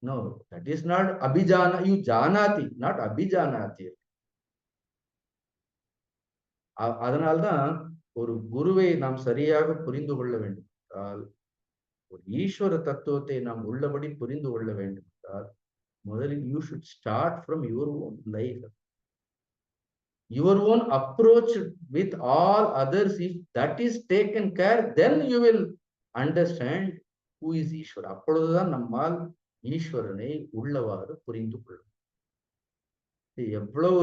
No, that is not abhijana. You janati, not abhijanati. அதனால்தான் ஒரு குருவை நாம் சரியாக புரிந்து கொள்ள வேண்டும் என்றால், ஒரு ஈஸ்வர தத்துவத்தை நாம் உள்ளபடி புரிந்து கொள்ள வேண்டும் என்றால், முதலில் you should start from your own life. Your own approach with all others, if that is taken care, then you will understand who is Ishvara. அப்பொழுதுதான் நம்மால் ஈஸ்வரனை உள்ளவாறு புரிந்து கொள்ளும். எவ்வளவு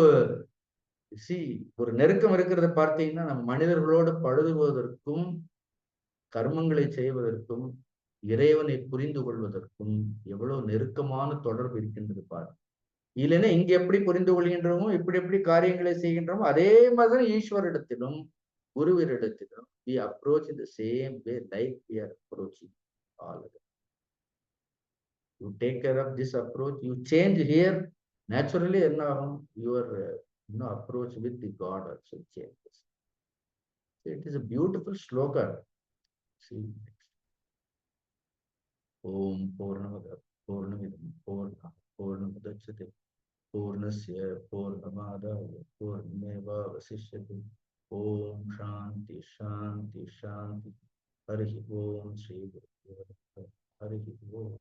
ஒரு நெருக்கம் இருக்கிறத பார்த்தீங்கன்னா, நம்ம மனிதர்களோடு பழகுவதற்கும் கர்மங்களை செய்வதற்கும் இறைவனை புரிந்து கொள்வதற்கும் எவ்வளவு நெருக்கமான தொடர்பு இருக்கின்றது பாருங்க. இல்லைன்னா இங்க எப்படி புரிந்து கொள்கின்றோமோ, இப்படி எப்படி காரியங்களை செய்கின்றோமோ, அதே மாதிரி ஈஸ்வரிடத்திலும் குருவினிடத்திலும் we approach in the same way like we are approaching all others. You take care of this approach, you change here, naturally என்ன ஆகும்? Your approach with the God also changes. So it is a beautiful sloka. See, Om Purnamada Purnamidam Purnamudachyate Purnasya Purnamadaya Purnameva Vasishyate. Om Shanti Shanti Shanti. Harihi Om Shri Guru Harihi Om.